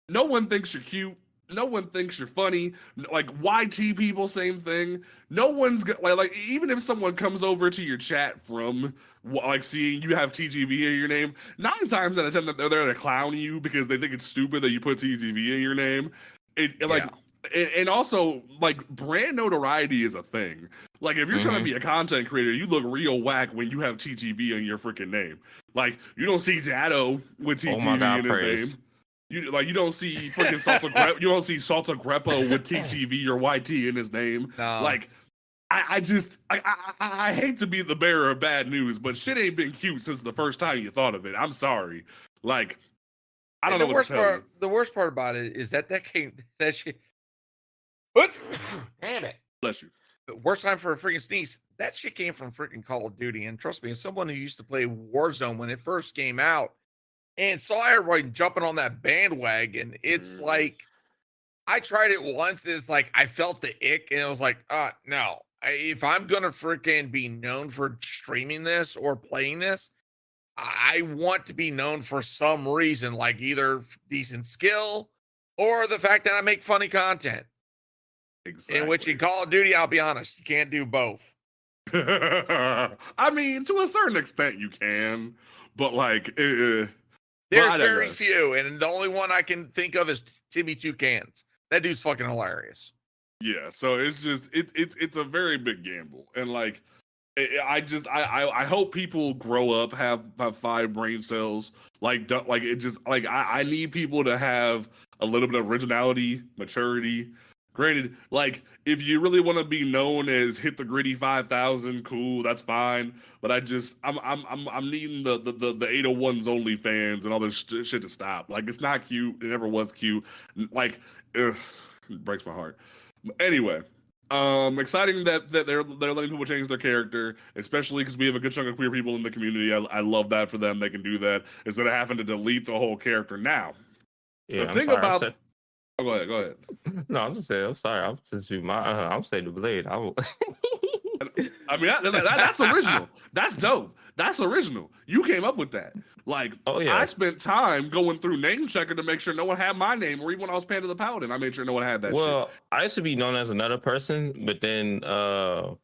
no one thinks you're cute. No one thinks you're funny. Like YT people, same thing. No one's like even if someone comes over to your chat from like seeing you have TGV in your name, 9 times out of 10 they're there to clown you because they think it's stupid that you put TGV in your name. And also like brand notoriety is a thing. Like if you're trying to be a content creator, you look real whack when you have TGV in your freaking name. Like you don't see Dado with TGV in his name. You don't see freaking you don't see Salta Greppo with TTV or YT in his name. No. Like I hate to be the bearer of bad news, but shit ain't been cute since the first time you thought of it. I'm sorry. Like I don't know what to tell you. The worst part about it is that shit. Damn it! Bless you. The worst time for a freaking sneeze. That shit came from freaking Call of Duty, and trust me, as someone who used to play Warzone when it first came out, and saw everybody jumping on that bandwagon, it's like I tried it once. It's like I felt the ick, and it was like, no. If I'm gonna freaking be known for streaming this or playing this, I want to be known for some reason, like either decent skill or the fact that I make funny content. Exactly. In which in Call of Duty, I'll be honest, you can't do both. I mean, to a certain extent, you can, but like, there's very few, and the only one I can think of is Timmy Two Cans. That dude's fucking hilarious. Yeah, so it's just it's a very big gamble, and like, I hope people grow up, have 5 brain cells, like it just like I need people to have a little bit of originality, maturity. Granted, like if you really want to be known as Hit the Gritty 5000, cool, that's fine. But I'm needing the 801s only fans and all this shit to stop. Like it's not cute. It never was cute. Like, it breaks my heart. Anyway, exciting that they're letting people change their character, especially because we have a good chunk of queer people in the community. I love that for them. They can do that instead of having to delete the whole character. Now, Yeah, the thing about oh, go ahead. No, I'm just saying. I'm sorry. I'm just I'm SabeTheBlade. I mean, that's original. That's dope. That's original. You came up with that. Like, oh yeah. I spent time going through Name Checker to make sure no one had my name, or even when I was Panda the Paladin, I made sure no one had that. Well, shit. I used to be known as another person, but then Saber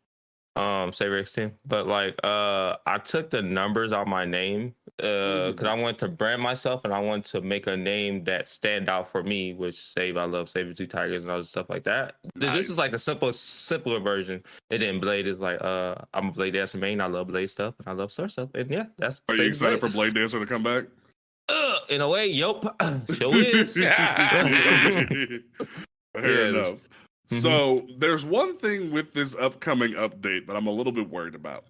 X10. But like I took the numbers out my name because I wanted to brand myself and I wanted to make a name that stand out for me, which I love Saber Two Tigers and other stuff like that. Nice. This is like the simpler version. And then Blade is like I'm a Blade Dancer main. I love Blade stuff and I love Sword stuff. And yeah, that's Are you excited for Blade Dancer to come back? In a way, yup. Sure is. Fair enough. So there's one thing with this upcoming update that I'm a little bit worried about.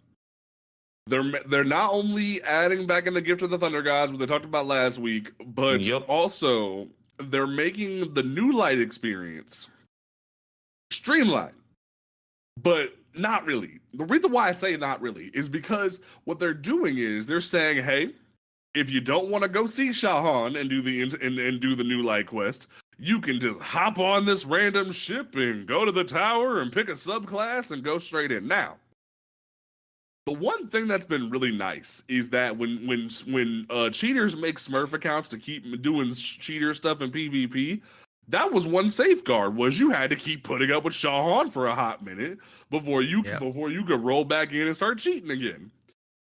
They're not only adding back in the Gift of the Thunder Gods, what they talked about last week, but also they're making the new light experience streamlined. But not really. The reason why I say not really is because what they're doing is they're saying, hey, if you don't want to go see Shahan and do the new light quest, you can just hop on this random ship and go to the tower and pick a subclass and go straight in. Now, the one thing that's been really nice is that when cheaters make Smurf accounts to keep doing cheater stuff in PvP, that was one safeguard, was you had to keep putting up with Shahan for a hot minute before you could roll back in and start cheating again.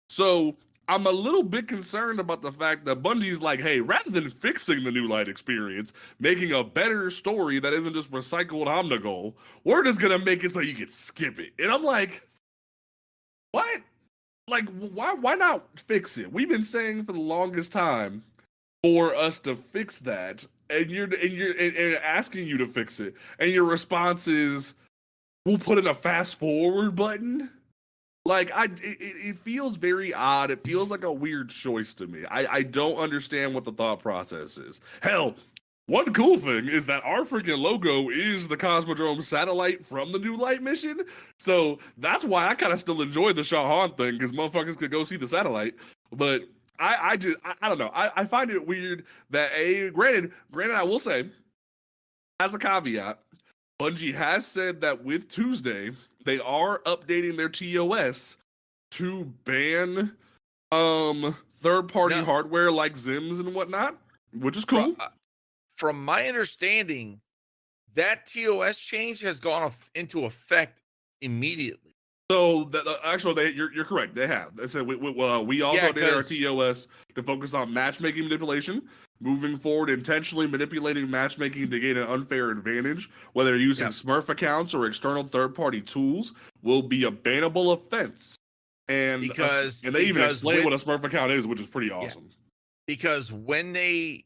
So I'm a little bit concerned about the fact that Bungie's like, hey, rather than fixing the new light experience, making a better story that isn't just recycled Omnigol, we're just gonna make it so you can skip it. And I'm like, what? Like, why not fix it? We've been saying for the longest time for us to fix that, and you're asking you to fix it, and your response is, we'll put in a fast forward button. Like, it feels very odd. It feels like a weird choice to me. I don't understand what the thought process is. Hell, one cool thing is that our freaking logo is the Cosmodrome satellite from the New Light mission. So that's why I kind of still enjoy the Shahan thing, because motherfuckers could go see the satellite. But I don't know. I find it weird that granted, I will say, as a caveat, Bungie has said that with Tuesday, they are updating their TOS to ban third-party hardware like Zims and whatnot, which is cool. From my understanding, that TOS change has gone into effect immediately. So actually, you're correct. They have. They said we also did our TOS to focus on matchmaking manipulation. Moving forward, intentionally manipulating matchmaking to gain an unfair advantage, whether using Smurf accounts or external third-party tools, will be a bannable offense. And they even explain what a Smurf account is, which is pretty awesome. Yeah. Because when they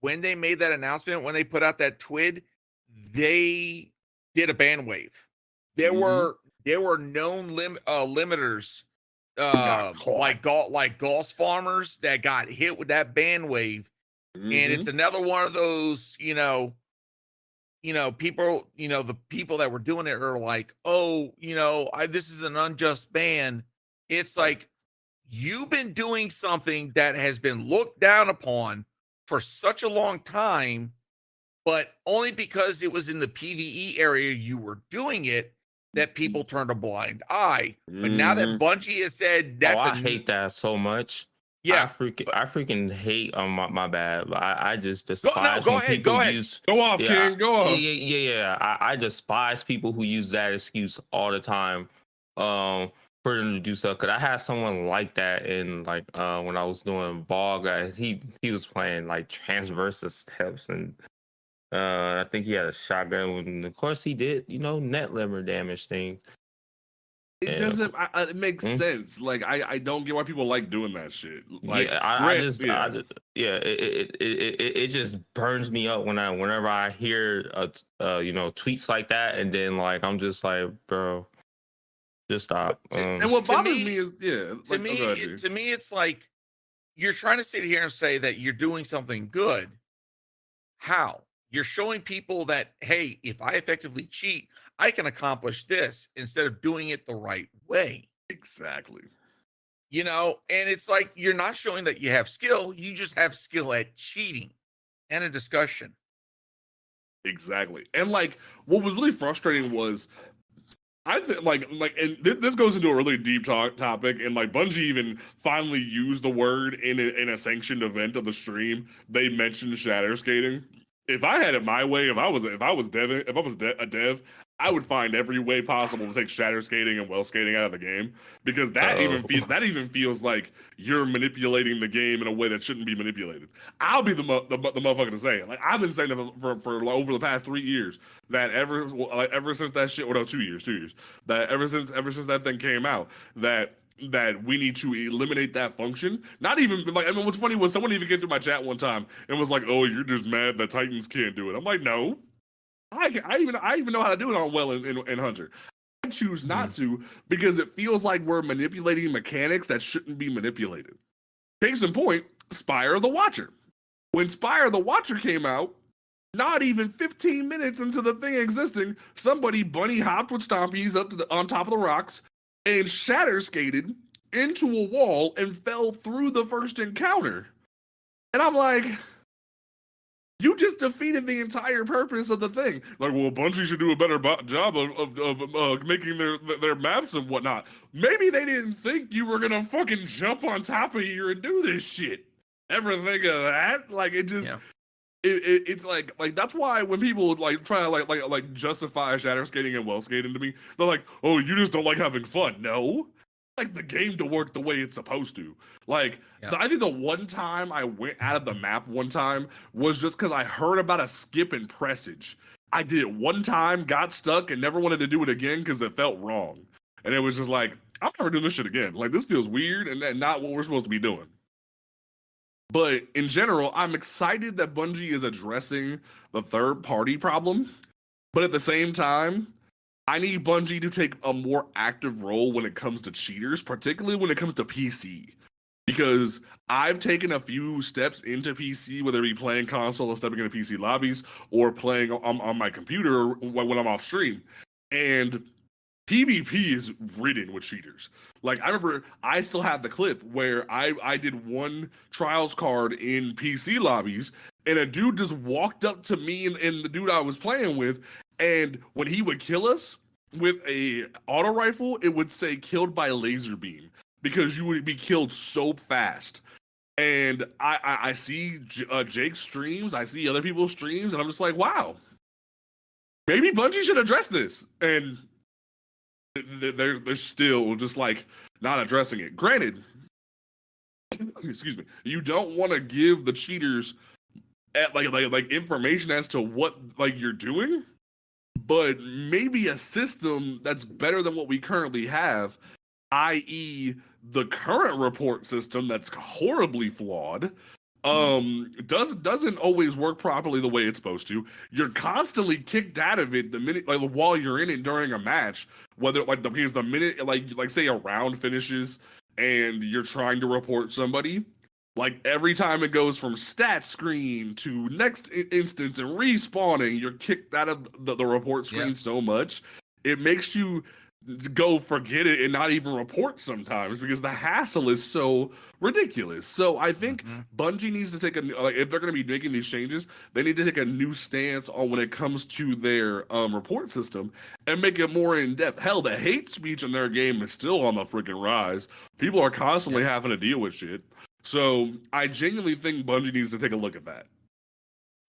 made that announcement, when they put out that TWID, they did a ban wave. There were known limiters, like Gauss farmers that got hit with that ban wave, And it's another one of those, people, the people that were doing it are like, oh, this is an unjust ban. It's like, you've been doing something that has been looked down upon for such a long time, but only because it was in the PvE area you were doing it that people turned a blind eye. But now that Bungie has said I hate that so much. Yeah, I freaking hate. My bad. I just Go despise when ahead, people go ahead. use. Go off, Yeah, King. Go off. Yeah. I despise people who use that excuse all the time. For them to do stuff. Cause I had someone like that in like when I was doing VOG. He was playing like transversa steps, and I think he had a shotgun. And of course he did, net limber damage things. It doesn't. It makes sense. Like I don't get why people like doing that shit. Like it just burns me up whenever I hear tweets like that, and then like I'm just like, bro, just stop. And what bothers me is to me it's like you're trying to sit here and say that you're doing something good. How? You're showing people that, hey, if I effectively cheat, I can accomplish this instead of doing it the right way. Exactly. And it's like you're not showing that you have skill. You just have skill at cheating and a discussion. Exactly. And like what was really frustrating was I think and this goes into a really deep topic, and like Bungie even finally used the word in a sanctioned event of the stream. They mentioned shatter skating. If I had it my way, if I was a dev, I would find every way possible to take shatter skating and well skating out of the game, because that even feels like you're manipulating the game in a way that shouldn't be manipulated. I'll be the motherfucker to say it. Like I've been saying it for over the past 3 years that ever since that shit, or no, 2 years, that ever since that thing came out, that we need to eliminate that function. Not even like, I mean, what's funny was someone even came to my chat one time and was like, "Oh, you're just mad that Titans can't do it." I'm like, no, I even know how to do it on well in Hunter. I choose not to because it feels like we're manipulating mechanics that shouldn't be manipulated. Case in point, Spire the Watcher. When Spire the Watcher came out, not even 15 minutes into the thing existing, somebody bunny hopped with stompies on top of the rocks and shatter skated into a wall and fell through the first encounter. And I'm like, you just defeated the entire purpose of the thing. Like, well, Bungie should do a better job of making their maps and whatnot. Maybe they didn't think you were gonna fucking jump on top of here and do this shit. Ever think of that? Like, it just... Yeah. It's like that's why when people like try to like justify shatter skating and well skating to me, they're like, oh, you just don't like having fun. No, like the game to work the way it's supposed to. Like I think the one time I went out of the map one time was just because I heard about a skip and presage. I did it one time, got stuck, and never wanted to do it again because it felt wrong. And it was just like, I'm never doing this shit again. Like, this feels weird and not what we're supposed to be doing. But in general, I'm excited that Bungie is addressing the third-party problem. But at the same time, I need Bungie to take a more active role when it comes to cheaters, particularly when it comes to PC. Because I've taken a few steps into PC, whether it be playing console or stepping into PC lobbies or playing on my computer when I'm off stream. And PvP is ridden with cheaters. Like, I remember I still have the clip where I did one trials card in PC lobbies, and a dude just walked up to me and the dude I was playing with, and when he would kill us with a auto rifle, it would say killed by laser beam, because you would be killed so fast. And I see Jake's streams, I see other people's streams, and I'm just like, wow, maybe Bungie should address this. And they're still just like not addressing it. Granted, excuse me, you don't want to give the cheaters like information as to what like you're doing, but maybe a system that's better than what we currently have, i.e. the current report system that's horribly flawed, doesn't always work properly the way it's supposed to. You're constantly kicked out of it the minute, like while you're in it during a match, whether because the minute like say a round finishes and you're trying to report somebody, Like every time it goes from stat screen to next instance and respawning, you're kicked out of the report screen so much. It makes you go forget it and not even report sometimes because the hassle is so ridiculous. So I think Bungie needs to take if they're going to be making these changes, they need to take a new stance on when it comes to their report system and make it more in depth. Hell, the hate speech in their game is still on the freaking rise. People are constantly having to deal with shit. So I genuinely think Bungie needs to take a look at that.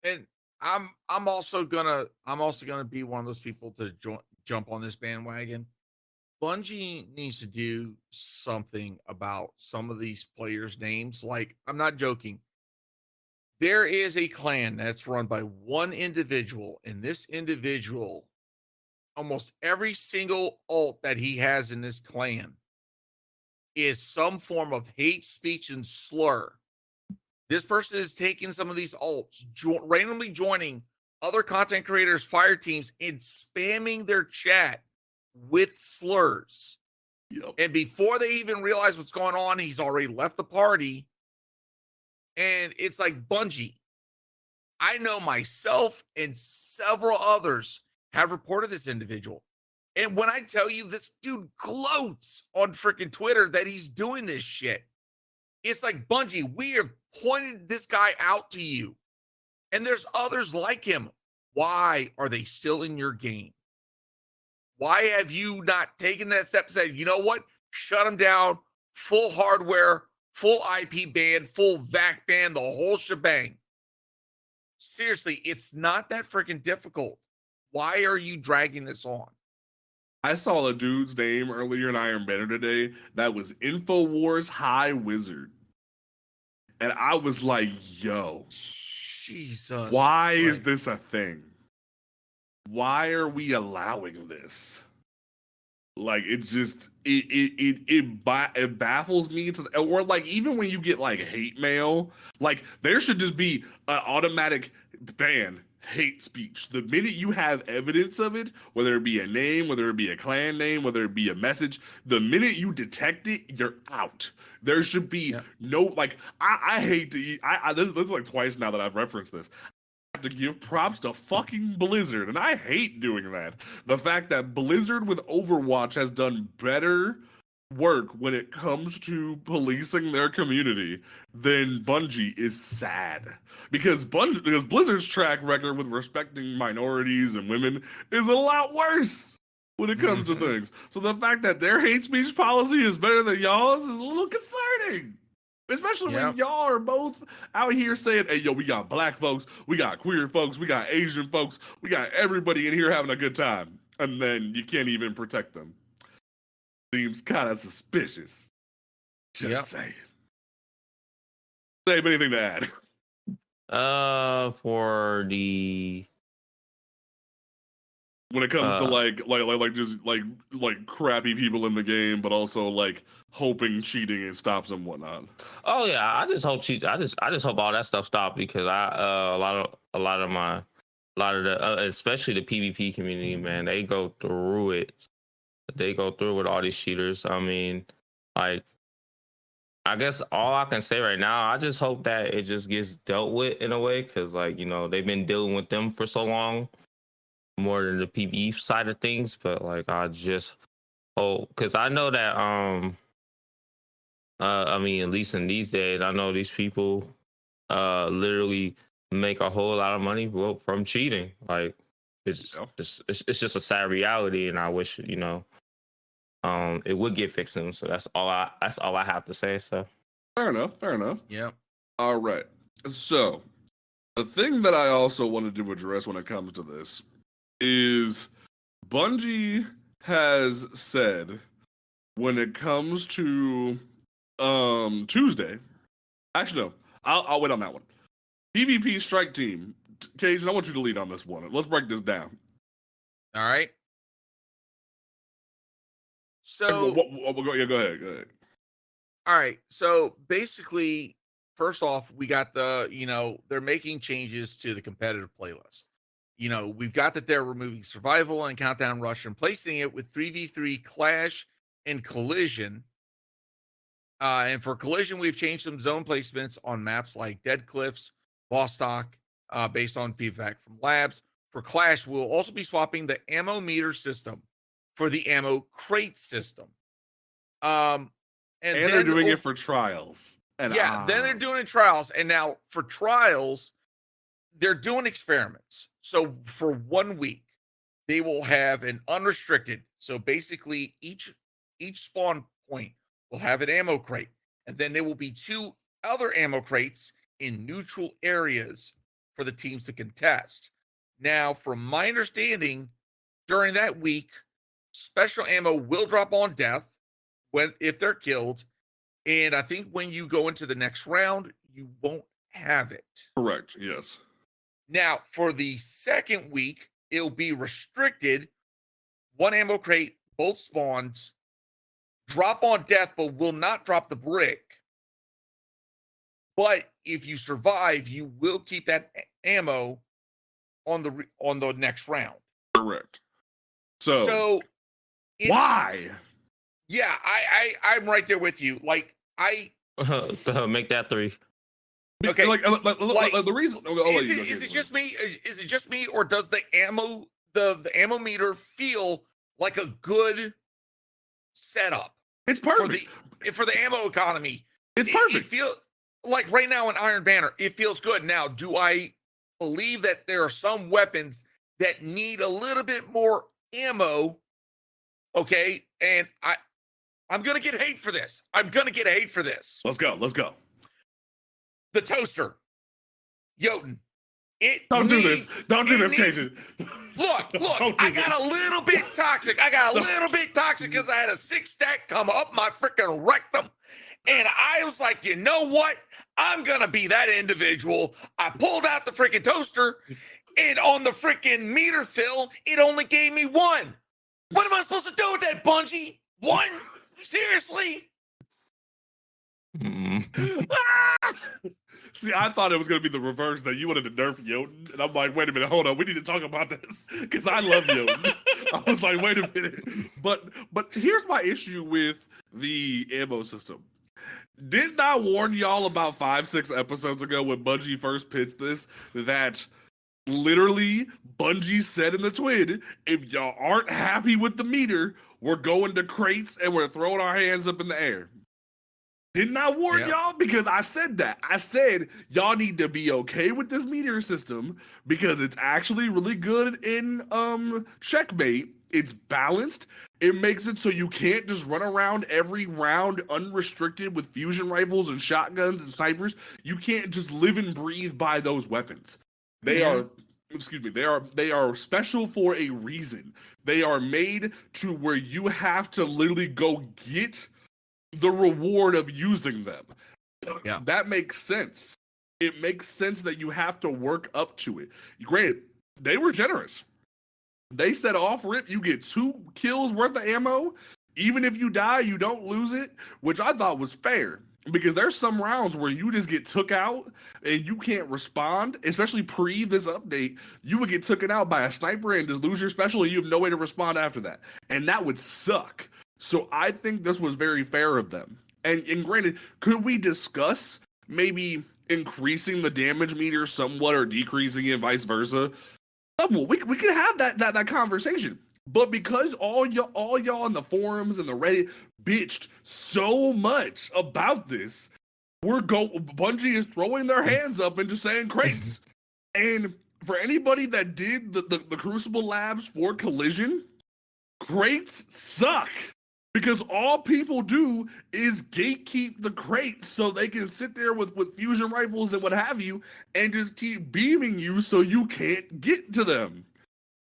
And I'm also gonna be one of those people to jump on this bandwagon. Bungie needs to do something about some of these players' names. Like, I'm not joking. There is a clan that's run by one individual, and this individual, almost every single alt that he has in this clan is some form of hate speech and slur. This person is taking some of these alts, randomly joining other content creators' fire teams and spamming their chat with slurs. And before they even realize what's going on, he's already left the party. And it's like, Bungie, I know myself and several others have reported this individual. And when I tell you, this dude gloats on freaking Twitter that he's doing this shit, it's like, Bungie, we have pointed this guy out to you. And there's others like him. Why are they still in your game? Why have you not taken that step and said, you know what? Shut them down, full hardware, full IP ban, full VAC ban, the whole shebang. Seriously, it's not that freaking difficult. Why are you dragging this on? I saw a dude's name earlier in Iron Banner today that was InfoWars High Wizard. And I was like, yo, Jesus, why is this a thing? Why are we allowing this? Like, it just it baffles me. Or like, even when you get like hate mail, like there should just be an automatic ban hate speech. The minute you have evidence of it, whether it be a name, whether it be a clan name, whether it be a message, the minute you detect it, you're out. There should be no, like, I hate to this is like twice now that I've referenced this. To give props to fucking Blizzard, and I hate doing that. The fact that Blizzard with Overwatch has done better work when it comes to policing their community than Bungie is sad. Because Blizzard's track record with respecting minorities and women is a lot worse when it comes to things. So the fact that their hate speech policy is better than y'all's is a little concerning. Especially when y'all are both out here saying, hey, yo, we got black folks, we got queer folks, we got Asian folks, we got everybody in here having a good time. And then you can't even protect them. Seems kind of suspicious. Just saying. Save anything to add? For the... When it comes to like crappy people in the game, but also like hoping cheating and stops and whatnot. Oh yeah, I just hope I just hope all that stuff stops because a lot of the especially the PvP community, man, they go through it. They go through with all these cheaters. I mean, like, I guess all I can say right now, I just hope that it just gets dealt with in a way because, like, you know, they've been dealing with them for so long. More than the PvE side of things, but like I just because I know that I mean, at least in these days, I know these people literally make a whole lot of money from cheating. Like it's just a sad reality, and I wish, you know, it would get fixed soon. So that's all I have to say. So fair enough. Yeah. All right. So the thing that I also wanted to address when it comes to this is Bungie has said when it comes to Tuesday. Actually, no, I'll wait on that one. PvP strike team. Cajun, I want you to lead on this one. Let's break this down. All right. So go ahead. All right. So basically, first off, we got they're making changes to the competitive playlist. You know, we've got that they're removing survival and countdown rush and placing it with 3v3 clash and collision. And for Collision, we've changed some zone placements on maps like Dead Cliffs, Vostok, based on feedback from labs. For Clash, we'll also be swapping the ammo meter system for the ammo crate system. And they're doing it for trials. And then they're doing it trials. And now for trials, they're doing experiments. So for 1 week, they will have an unrestricted. So basically, each spawn point will have an ammo crate, and then there will be 2 other ammo crates in neutral areas for the teams to contest. Now, from my understanding, during that week, special ammo will drop on death if they're killed, and I think when you go into the next round, you won't have it. Correct. Yes. Now, for the second week, it'll be restricted. 1 ammo crate, both spawns, drop on death, but will not drop the brick. But if you survive, you will keep that ammo on the next round. Correct. So why? Yeah, I'm right there with you. Like make that 3. Okay, the reason is it just me? Is it just me, or does the ammo meter feel like a good setup? It's perfect for the ammo economy. It's perfect. It feels like right now in Iron Banner, it feels good. Now, do I believe that there are some weapons that need a little bit more ammo? Okay, and I'm gonna get hate for this. Let's go. The toaster, Jotun. Don't do this, Cajun. Look, I got a little bit toxic. Because I had a 6-stack come up my freaking rectum. And I was like, you know what? I'm going to be that individual. I pulled out the freaking toaster, and on the freaking meter fill, it only gave me 1. What am I supposed to do with that, Bungie? 1? Seriously? See, I thought it was going to be the reverse, that you wanted to nerf Jotun. And I'm like, wait a minute, hold on. We need to talk about this because I love Jotun. I was like, wait a minute. But here's my issue with the ammo system. Didn't I warn y'all about 5-6 episodes ago when Bungie first pitched this, that literally Bungie said in the twin, if y'all aren't happy with the meter, we're going to crates and we're throwing our hands up in the air. Didn't I warn y'all? Because I said that. I said, y'all need to be okay with this meter system because it's actually really good in checkmate. It's balanced. It makes it so you can't just run around every round unrestricted with fusion rifles and shotguns and snipers. You can't just live and breathe by those weapons. They are special for a reason. They are made to where you have to literally go get the reward of using them. Yeah. That makes sense. It makes sense that you have to work up to it. Granted, they were generous. They said off rip, you get 2 kills worth of ammo. Even if you die, you don't lose it, which I thought was fair. Because there's some rounds where you just get took out and you can't respond, especially pre this update. You would get taken out by a sniper and just lose your special, and you have no way to respond after that. And that would suck. So I think this was very fair of them. And granted, could we discuss maybe increasing the damage meter somewhat or decreasing it, vice versa? We could have that conversation. But because all y'all in the forums and the Reddit bitched so much about this, Bungie is throwing their hands up and just saying crates. And for anybody that did the Crucible Labs for Collision, crates suck. Because all people do is gatekeep the crates so they can sit there with fusion rifles and what have you and just keep beaming you so you can't get to them.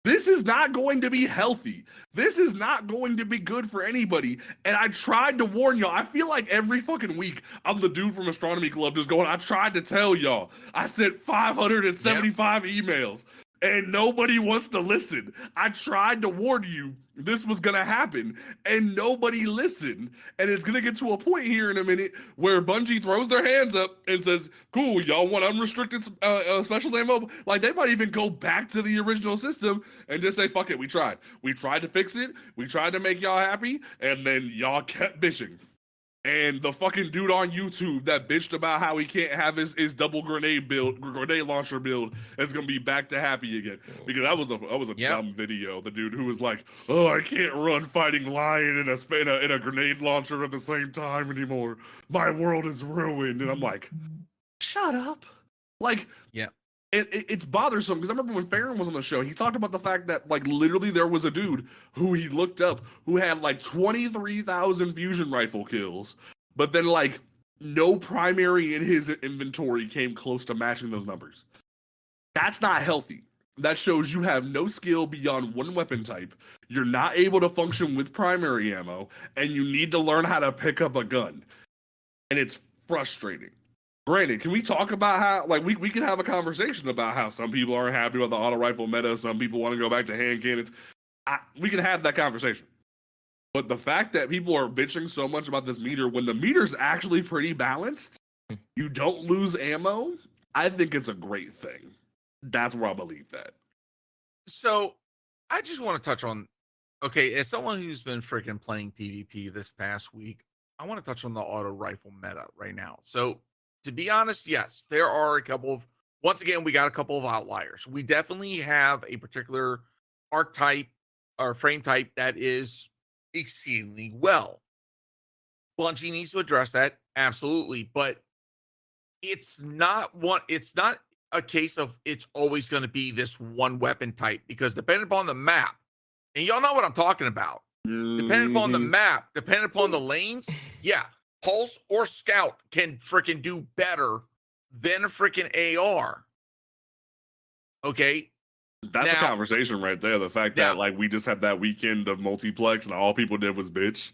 This is not going to be healthy. This is not going to be good for anybody. And I tried to warn y'all. I feel like every fucking week I'm the dude from Astronomy Club just going, I tried to tell y'all. I sent 575 emails. And nobody wants to listen. I tried to warn you this was going to happen, and nobody listened. And it's going to get to a point here in a minute where Bungie throws their hands up and says, cool, y'all want unrestricted special ammo? Like, they might even go back to the original system and just say, fuck it, we tried. We tried to fix it. We tried to make y'all happy, and then y'all kept bitching. And the fucking dude on YouTube that bitched about how he can't have his double grenade launcher build is gonna be back to happy again, because that was a dumb video. The dude who was like, "Oh, I can't run fighting lion in a grenade launcher at the same time anymore. My world is ruined." And I'm like, shut up. Like, yeah. It's bothersome, because I remember when Farron was on the show, he talked about the fact that, like, literally there was a dude who he looked up who had like 23,000 fusion rifle kills, but then like no primary in his inventory came close to matching those numbers. That's not healthy. That shows you have no skill beyond one weapon type. You're not able to function with primary ammo, and you need to learn how to pick up a gun. And it's frustrating. Granted, can we talk about how, like, we can have a conversation about how some people aren't happy with the auto rifle meta, some people want to go back to hand cannons. We can have that conversation. But the fact that people are bitching so much about this meter when the meter's actually pretty balanced, you don't lose ammo, I think it's a great thing. That's where I believe that. So, I just want to touch on, okay, as someone who's been freaking playing PvP this past week, I want to touch on the auto rifle meta right now. So, to be honest, yes, there are a couple of, once again, we got a couple of outliers. We definitely have a particular archetype or frame type that is exceedingly well. Bungie needs to address that, absolutely, but it's not a case of it's always going to be this one weapon type, because depending upon the map, and y'all know what I'm talking about, depending upon the map, depending upon the lanes, yeah, Pulse or Scout can freaking do better than a freaking AR. Okay. That's a conversation right there. The fact that, like, we just had that weekend of multiplex and all people did was bitch.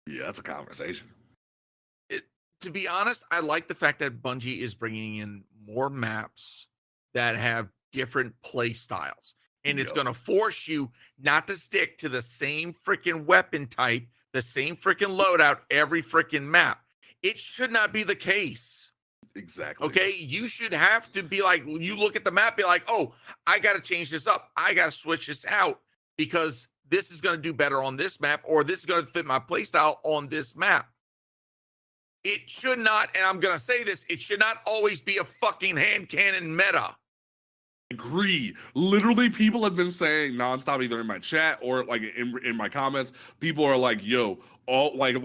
Yeah, that's a conversation. To be honest, I like the fact that Bungie is bringing in more maps that have different play styles. And it's going to force you not to stick to the same freaking weapon type, the same freaking loadout every freaking map. It should not be the case. Exactly. Okay, you should have to be like, you look at the map, be like, oh, I got to change this up. I got to switch this out because this is going to do better on this map, or this is going to fit my playstyle on this map. It should not, and I'm going to say this, it should not always be a fucking hand cannon meta. Agree. Literally, people have been saying nonstop, either in my chat or like in my comments. People are like, "Yo, all like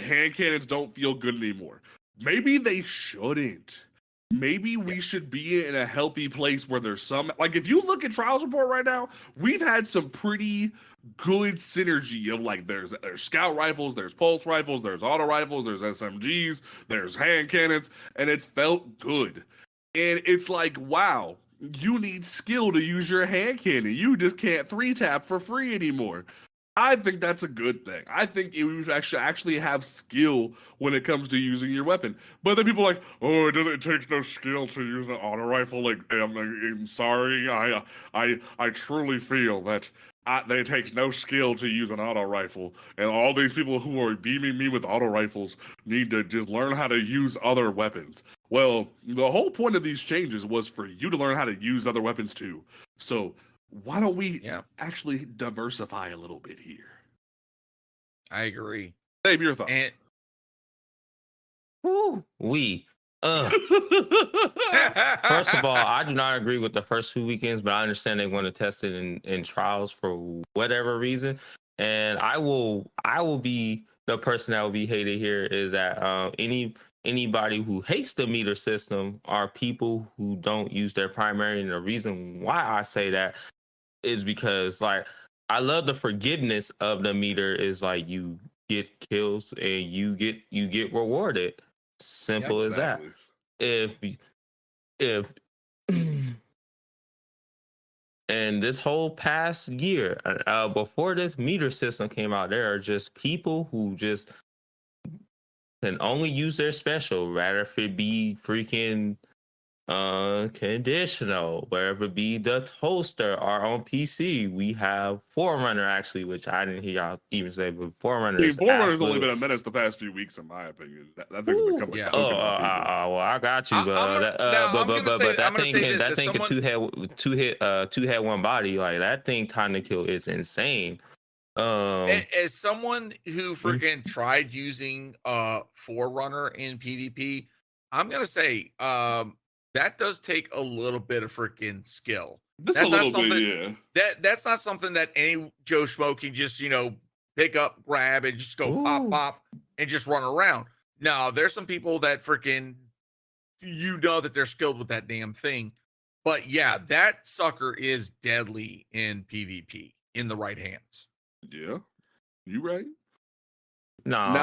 hand cannons don't feel good anymore." Maybe they shouldn't. Maybe we should be in a healthy place where there's some, like, if you look at Trials Report right now, we've had some pretty good synergy of, like, there's scout rifles, there's pulse rifles, there's auto rifles, there's SMGs, there's hand cannons, and it's felt good. And it's like, wow. You need skill to use your hand cannon. You just can't 3-tap for free anymore. I think that's a good thing. I think you should actually have skill when it comes to using your weapon. But then people are like, oh, it takes no skill to use an auto rifle. Like, I'm sorry. I truly feel that it takes no skill to use an auto rifle. And all these people who are beaming me with auto rifles need to just learn how to use other weapons. Well, the whole point of these changes was for you to learn how to use other weapons too. So why don't we actually diversify a little bit here? I agree. Save your thoughts. And First of all, I do not agree with the first 2 weekends, but I understand they want to test it in trials for whatever reason. And I will be the person that will be hated here is that anybody who hates the meter system are people who don't use their primary. And the reason why I say that is because, like, I love the forgiveness of the meter is like you get kills and you get rewarded. Simple as that. If and this whole past year, before this meter system came out, there are just people who just can only use their special, rather if it be freaking conditional, wherever it be the toaster or on PC. We have Forerunner, actually, which I didn't hear y'all even say, but Forerunner. Forerunner's only been a menace the past few weeks, in my opinion. That thing's become a well, I got you, but that thing can two head one body. Like, that thing time to kill is insane. As someone who freaking tried using Forerunner in PvP, I'm gonna say that does take a little bit of freaking skill. Just a That's not little bit, something yeah. that's not something that any Joe Schmo can just, pick up, grab, and just go pop, Ooh. pop, and just run around. No, there's some people that freaking that they're skilled with that damn thing. But yeah, that sucker is deadly in PvP in the right hands. Yeah, you right. Nah,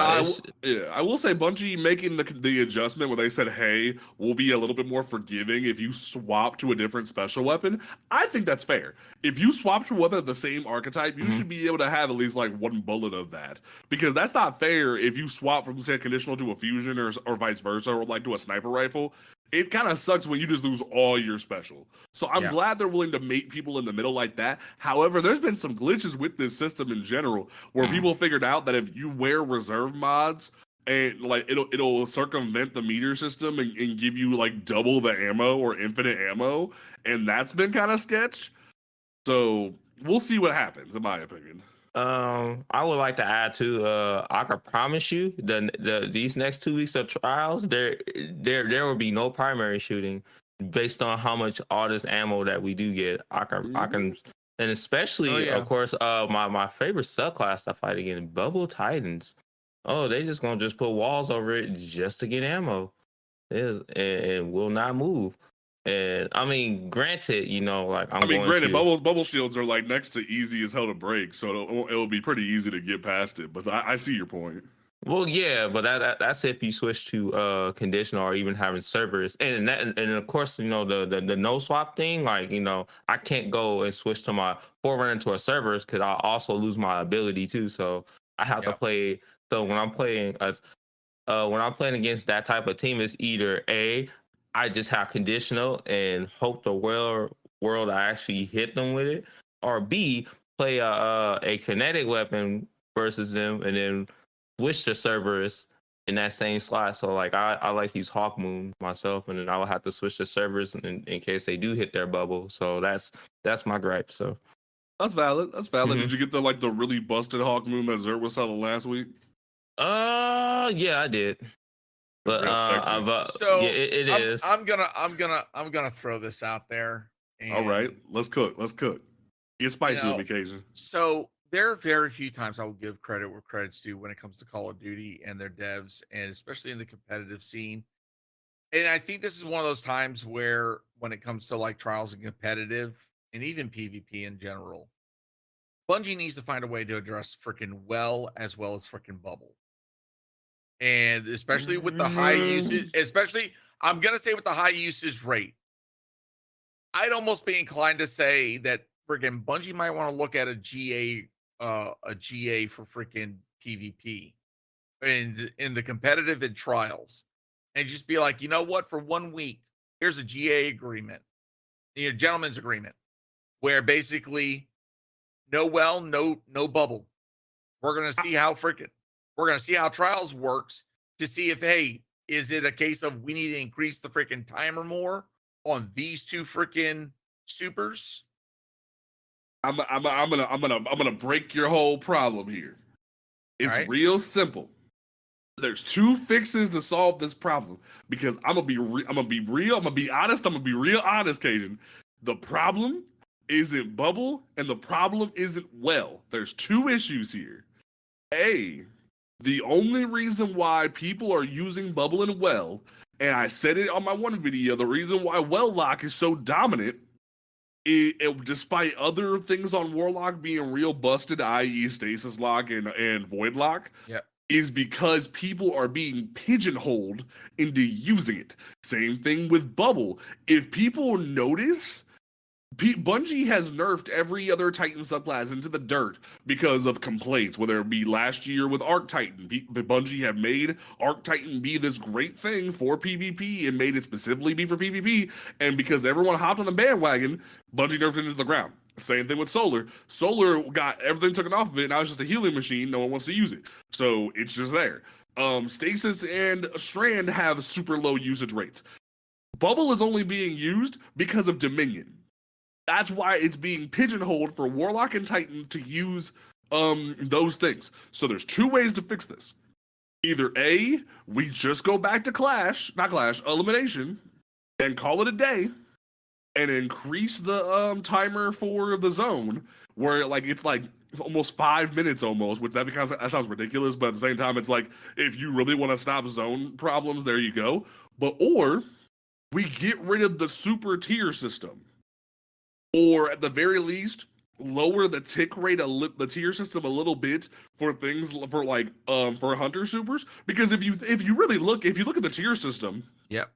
I will say Bungie making the adjustment where they said, "Hey, we'll be a little bit more forgiving if you swap to a different special weapon." I think that's fair. If you swap to a weapon of the same archetype, you should be able to have at least like one bullet of that, because that's not fair. If you swap from, say, a conditional to a fusion or vice versa, or like to a sniper rifle, it kind of sucks when you just lose all your special. So I'm glad they're willing to meet people in the middle like that. However, there's been some glitches with this system in general where people figured out that if you wear reserve mods, and like it'll circumvent the meter system and give you like double the ammo or infinite ammo, and that's been kind of sketch. So we'll see what happens, in my opinion. I would like to add to I can promise you these next 2 weeks of trials there will be no primary shooting based on how much all this ammo that we do get. I can and especially of course my favorite subclass to fight again, Bubble Titans. Oh, they just gonna put walls over it just to get ammo. And will not move. And I mean, granted, granted, bubble shields are like next to easy as hell to break, so it'll be pretty easy to get past it. But I see your point. Well, yeah, but that's if you switch to conditional or even having servers, and of course, the no swap thing. Like, I can't go and switch to my Forerunner to a servers because I also lose my ability too. So I have to play. So when I'm playing against that type of team, it's either I just have conditional and hope the world I actually hit them with it, or B, play a kinetic weapon versus them and then switch the servers in that same slot. So like I like to use Hawk Moon myself, and then I will have to switch the servers in case they do hit their bubble. So that's my gripe. So that's valid. Did you get the really busted Hawk Moon that Zert was selling last week? Yeah, I did. But it is. I'm gonna throw this out there. All right, let's cook. Get spicy on occasion. So there are very few times I will give credit where credit's due when it comes to Call of Duty and their devs, and especially in the competitive scene. And I think this is one of those times where, when it comes to like trials and competitive, and even PvP in general, Bungie needs to find a way to address freaking well as freaking bubble. And especially with the high usage, I'm going to say with the high usage rate, I'd almost be inclined to say that freaking Bungie might want to look at a GA for freaking PvP in the competitive and trials, and just be like, you know what, for 1 week, here's a GA agreement, gentleman's agreement, where basically no bubble. We're going to see how trials works to see if, hey, is it a case of we need to increase the freaking timer more on these two freaking supers? I'm gonna break your whole problem here. It's real simple. There's two fixes to solve this problem, because I'm gonna be real honest, Cajun. The problem isn't bubble, and the problem isn't well. There's two issues here. The only reason why people are using bubble and well, and I said it on my one video, the reason why well lock is so dominant, despite other things on Warlock being real busted, i.e. stasis lock and void lock, is because people are being pigeonholed into using it. Same thing with bubble. If people notice, Bungie has nerfed every other Titan subclass into the dirt because of complaints, whether it be last year with Arc Titan. Bungie have made Arc Titan be this great thing for PvP and made it specifically be for PvP, and because everyone hopped on the bandwagon, Bungie nerfed it into the ground. Same thing with Solar. Solar got everything taken off of it, now it's just a healing machine, no one wants to use it. So it's just there. Stasis and Strand have super low usage rates. Bubble is only being used because of Dominion. That's why it's being pigeonholed for Warlock and Titan to use those things. So there's two ways to fix this. Either A, we just go back to elimination, and call it a day, and increase the timer for the zone, where like it's like almost 5 minutes almost, which that sounds ridiculous, but at the same time, it's like if you really want to stop zone problems, there you go. Or we get rid of the super tier system, or at the very least, lower the tick rate the tier system a little bit for things for like for hunter supers, because if you really look at the tier system, yep,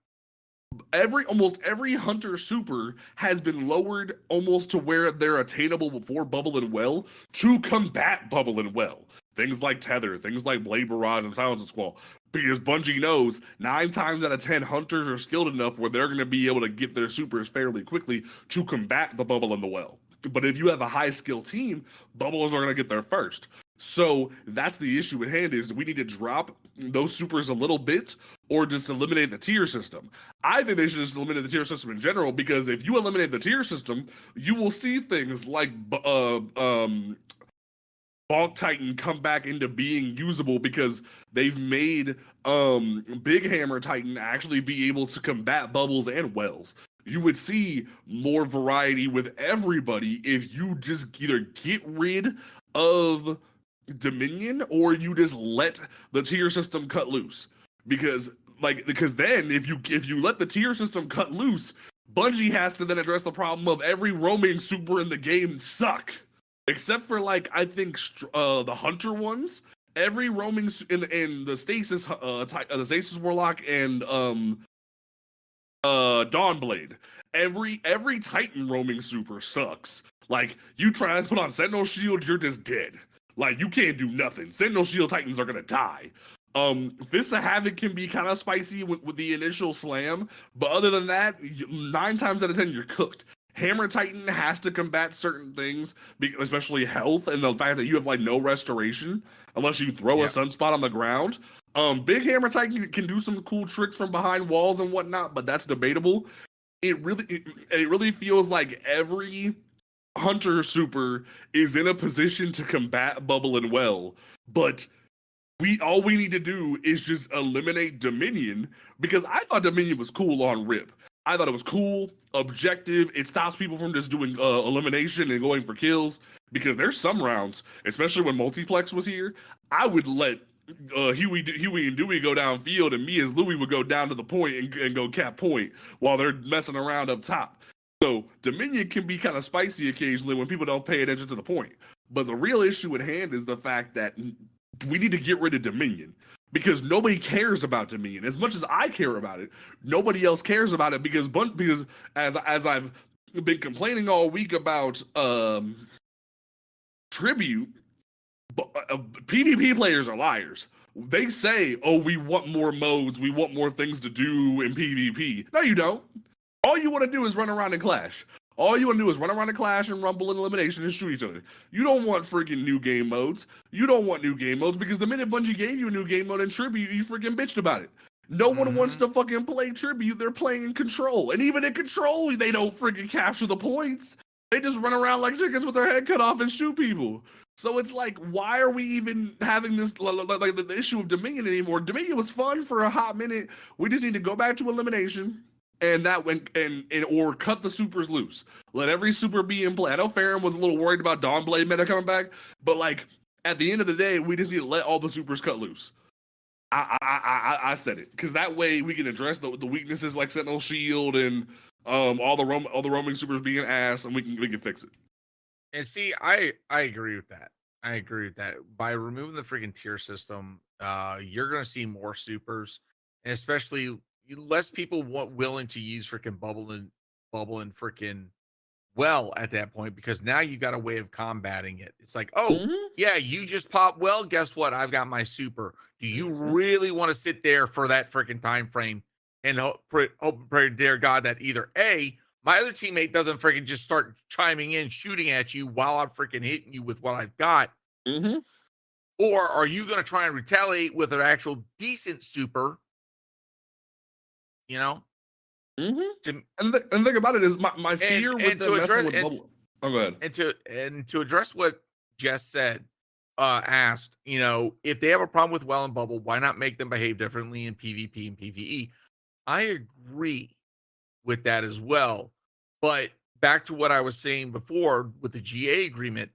almost every hunter super has been lowered almost to where they're attainable before bubble and well to combat bubble and well. Things like tether, things like blade barrage and silence and squall, because Bungie knows 9 times out of 10 hunters are skilled enough where they're going to be able to get their supers fairly quickly to combat the bubble and the well. But if you have a high skill team, bubblers are going to get there first. So that's the issue at hand, is we need to drop those supers a little bit or just eliminate the tier system. I think they should just eliminate the tier system in general, because if you eliminate the tier system, you will see things like Bulk Titan come back into being usable, because they've made Big Hammer Titan actually be able to combat bubbles and wells. You would see more variety with everybody if you just either get rid of Dominion or you just let the tier system cut loose. Because then if you let the tier system cut loose, Bungie has to then address the problem of every roaming super in the game suck. Except for like I think the hunter ones, every roaming in the stasis the stasis warlock and Dawnblade, every Titan roaming super sucks. Like you try to put on Sentinel Shield, you're just dead. Like you can't do nothing. Sentinel Shield Titans are gonna die. Fist of Havoc can be kind of spicy with the initial slam, but other than that, 9 times out of 10 you're cooked. Hammer Titan has to combat certain things, especially health, and the fact that you have like no restoration unless you throw a sunspot on the ground. Big Hammer Titan can do some cool tricks from behind walls and whatnot, but that's debatable. It really feels like every hunter super is in a position to combat bubble and well, but all we need to do is just eliminate Dominion, because I thought Dominion was cool on rip. I thought it was cool, objective. It stops people from just doing elimination and going for kills, because there's some rounds, especially when Multiplex was here, I would let Huey and Dewey go downfield, and me as Louie would go down to the point and go cap point while they're messing around up top. So Dominion can be kind of spicy occasionally when people don't pay attention to the point. But the real issue at hand is the fact that we need to get rid of Dominion, because nobody cares about Dominion as much as I care about it. Nobody else cares about it, because as I've been complaining all week about Tribute, PvP players are liars. They say, "Oh, we want more modes, we want more things to do in PvP." No, you don't. All you want to do is run around and clash. All you want to do is run around and clash and rumble and elimination and shoot each other. You don't want freaking new game modes. You don't want new game modes, because the minute Bungie gave you a new game mode in Tribute, you freaking bitched about it. No one wants to fucking play Tribute. They're playing in Control. And even in Control, they don't freaking capture the points. They just run around like chickens with their head cut off and shoot people. So it's like, why are we even having this, like the issue of Dominion anymore? Dominion was fun for a hot minute. We just need to go back to elimination. And that went or cut the supers loose. Let every super be in play. I know Farron was a little worried about Dawnblade meta coming back, but like at the end of the day, we just need to let all the supers cut loose. I said it, because that way we can address the weaknesses like Sentinel Shield and all the roaming supers being ass, and we can fix it. And see, I agree with that. I agree with that. By removing the freaking tier system, you're gonna see more supers, and especially less people willing to use freaking bubble and freaking well at that point, because now you got a way of combating it. It's like, oh yeah, you just pop well. Guess what? I've got my super. Do you really want to sit there for that freaking time frame and hope and pray to dear God that either A, my other teammate doesn't freaking just start chiming in, shooting at you while I'm freaking hitting you with what I've got, or are you going to try and retaliate with an actual decent super? You know, and the thing about it is my fear with them messing with bubble. Oh, go ahead. And to address what Jess said, asked, if they have a problem with well and bubble, why not make them behave differently in PvP and PvE? I agree with that as well. But back to what I was saying before with the GA agreement,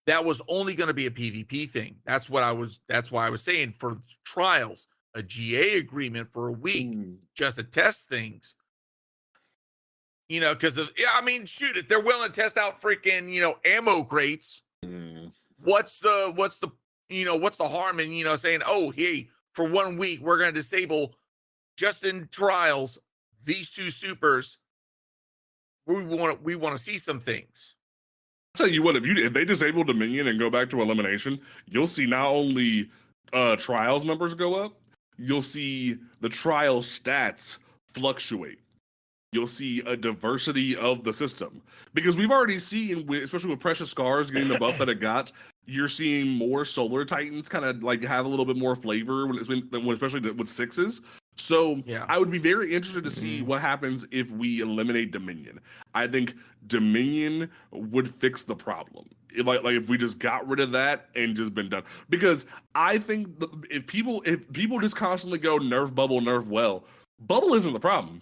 that was only going to be a PvP thing. That's why I was saying for trials, a GA agreement for a week, just to test things. Because shoot, if they're willing to test out freaking, ammo crates, what's the harm in, saying, oh, hey, for 1 week, we're going to disable just in trials, these 2 supers. We want to see some things. I'll tell you what, if they disable Dominion and go back to elimination, you'll see not only trials numbers go up, you'll see the trial stats fluctuate. You'll see a diversity of the system, because we've already seen, especially with Precious Scars getting the buff that it got, you're seeing more Solar Titans kind of like have a little bit more flavor especially with 6s. So yeah. I would be very interested to see what happens if we eliminate Dominion. I think Dominion would fix the problem. If we just got rid of that and just been done. Because I think if people just constantly go nerf bubble, nerf well, bubble isn't the problem.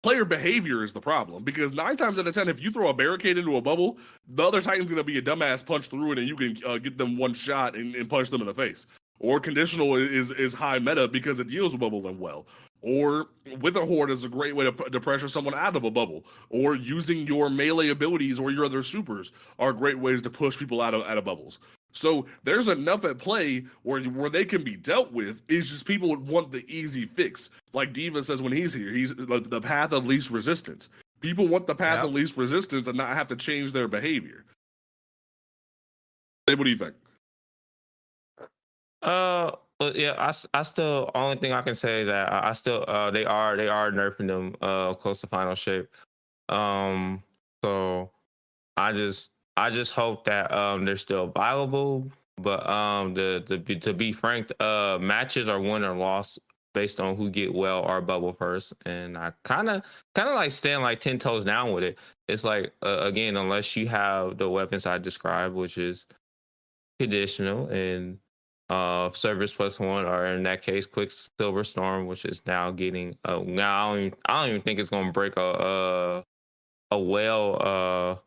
Player behavior is the problem, because 9 times out of 10, if you throw a barricade into a bubble, the other Titan's going to be a dumbass punch through it, and you can get them one shot and punch them in the face. Or conditional is high meta because it deals with bubble them well. Or Wither Horde is a great way to pressure someone out of a bubble. Or using your melee abilities or your other supers are great ways to push people out of bubbles. So there's enough at play where they can be dealt with. It's just people would want the easy fix. Like Diva says when he's here, he's the path of least resistance. People want the path of least resistance and not have to change their behavior. What do you think? Yeah, I still, only thing I can say is that I still they are nerfing them close to final shape. So I just hope that they're still viable. But to be frank, matches are win or loss based on who get well or bubble first, and I kind of like stand like 10 toes down with it. It's like again, unless you have the weapons I described, which is conditional and service +1, or in that case Quicksilver Storm, which is now getting now I don't even think it's gonna break a well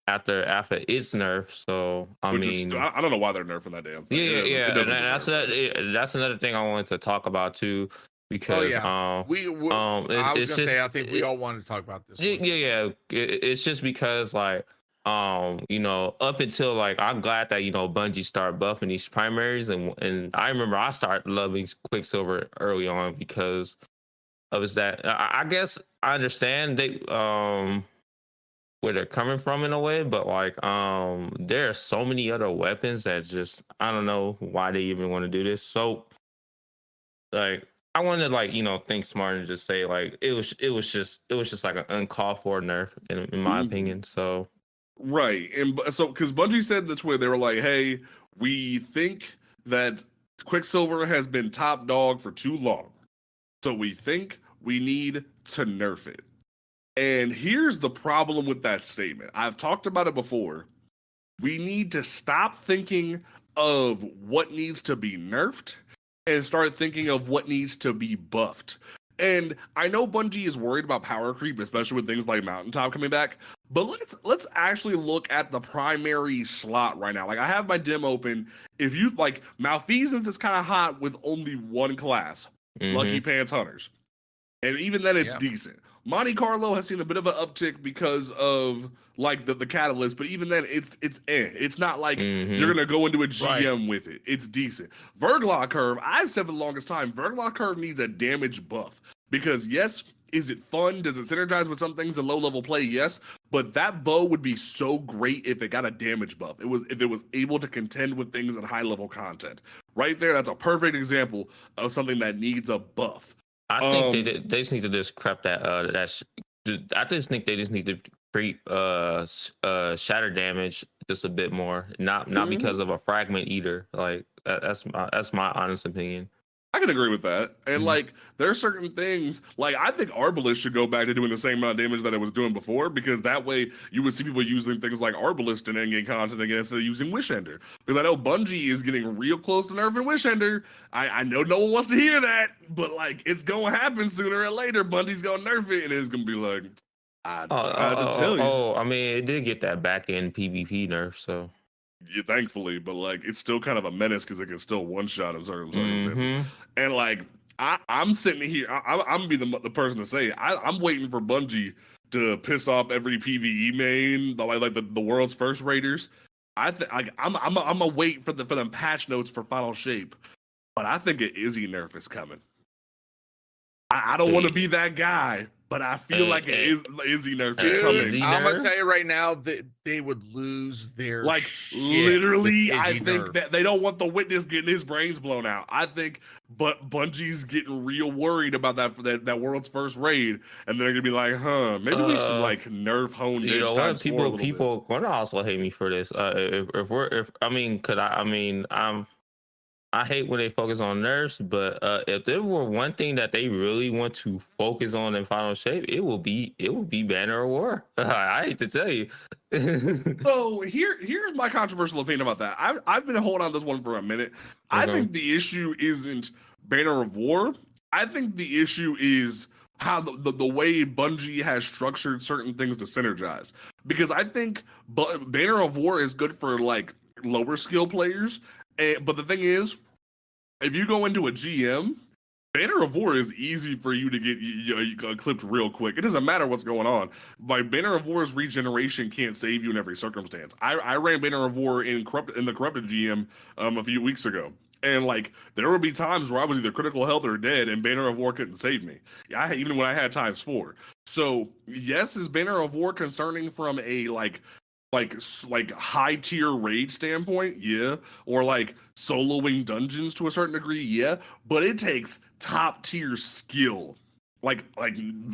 after its nerf. So I don't know why they're nerfing that damn thing. That's another thing I wanted to talk about too, because I think we all wanted to talk about this. It's just because like up until like, I'm glad that Bungie started buffing these primaries, and I remember I started loving Quicksilver early on because of that. I guess I understand they where they're coming from in a way, but like there are so many other weapons that just, I don't know why they even want to do this. So like I want to like think smart and just say like it was just like an uncalled for nerf in my opinion. So right, and so because Bungie said this way, they were like, hey, we think that Quicksilver has been top dog for too long, so we think we need to nerf it. And here's the problem with that statement. I've talked about it before. We need to stop thinking of what needs to be nerfed and start thinking of what needs to be buffed. And I know Bungie is worried about power creep, especially with things like Mountaintop coming back. But let's actually look at the primary slot right now. Like, I have my dim open. If you like, Malfeasance is kind of hot with only one class, Lucky Pants Hunters. And even then it's decent. Monte Carlo has seen a bit of an uptick because of like the catalyst, but even then it's not like you're gonna go into a GM with it. It's decent. Verglaw Curve, I've said for the longest time, Verglaw Curve needs a damage buff, because yes, is it fun? Does it synergize with some things in low level play? Yes, but that bow would be so great if it got a damage buff. If it was able to contend with things in high level content. Right there, that's a perfect example of something that needs a buff. I think they just need to just crap that. I just think they just need to creep shatter damage just a bit more, not because of a fragment eater. Like that's my honest opinion. I can agree with that. And like, there are certain things, like I think Arbalest should go back to doing the same amount of damage that it was doing before, because that way you would see people using things like Arbalest in endgame content again instead of using Wishender. Because I know Bungie is getting real close to nerfing Wishender. I know no one wants to hear that, but like, it's gonna happen sooner or later. Bungie's gonna nerf it, and it's gonna be like, I tried to tell you. I mean, it did get that back end PvP nerf, so. Yeah, thankfully, but like it's still kind of a menace because it can still one shot in certain circumstances. And like I'm sitting here, I'm gonna be the person to say I'm waiting for Bungie to piss off every PVE main, like the world's first raiders. I'm gonna wait for them patch notes for Final Shape, but I think an Izzy nerf is coming. I don't want to be that guy, but I feel like Izzy nerf is coming. I'm gonna tell you right now that they would lose their literally. I think that they don't want the witness getting his brains blown out. I think, but Bungie's getting real worried about that world's first raid, and they're gonna be like, maybe we should like nerf hone. You know what? People gonna also hate me for this. I hate when they focus on nerfs, but if there were one thing that they really want to focus on in Final Shape, it will be Banner of War. I hate to tell you. So here's my controversial opinion about that. I've been holding on to this one for a minute. I think the issue isn't Banner of War. I think the issue is how the way Bungie has structured certain things to synergize. Because I think Banner of War is good for like lower skill players. But the thing is, if you go into a GM, Banner of War is easy for you to get clipped real quick. It doesn't matter what's going on. Like Banner of War's regeneration can't save you in every circumstance. I ran Banner of War in the corrupted GM a few weeks ago, and like there would be times where I was either critical health or dead, and Banner of War couldn't save me. Even when I had ×4. So yes, is Banner of War concerning from a like high tier raid standpoint, yeah, or like soloing dungeons to a certain degree, yeah, but it takes top tier skill, like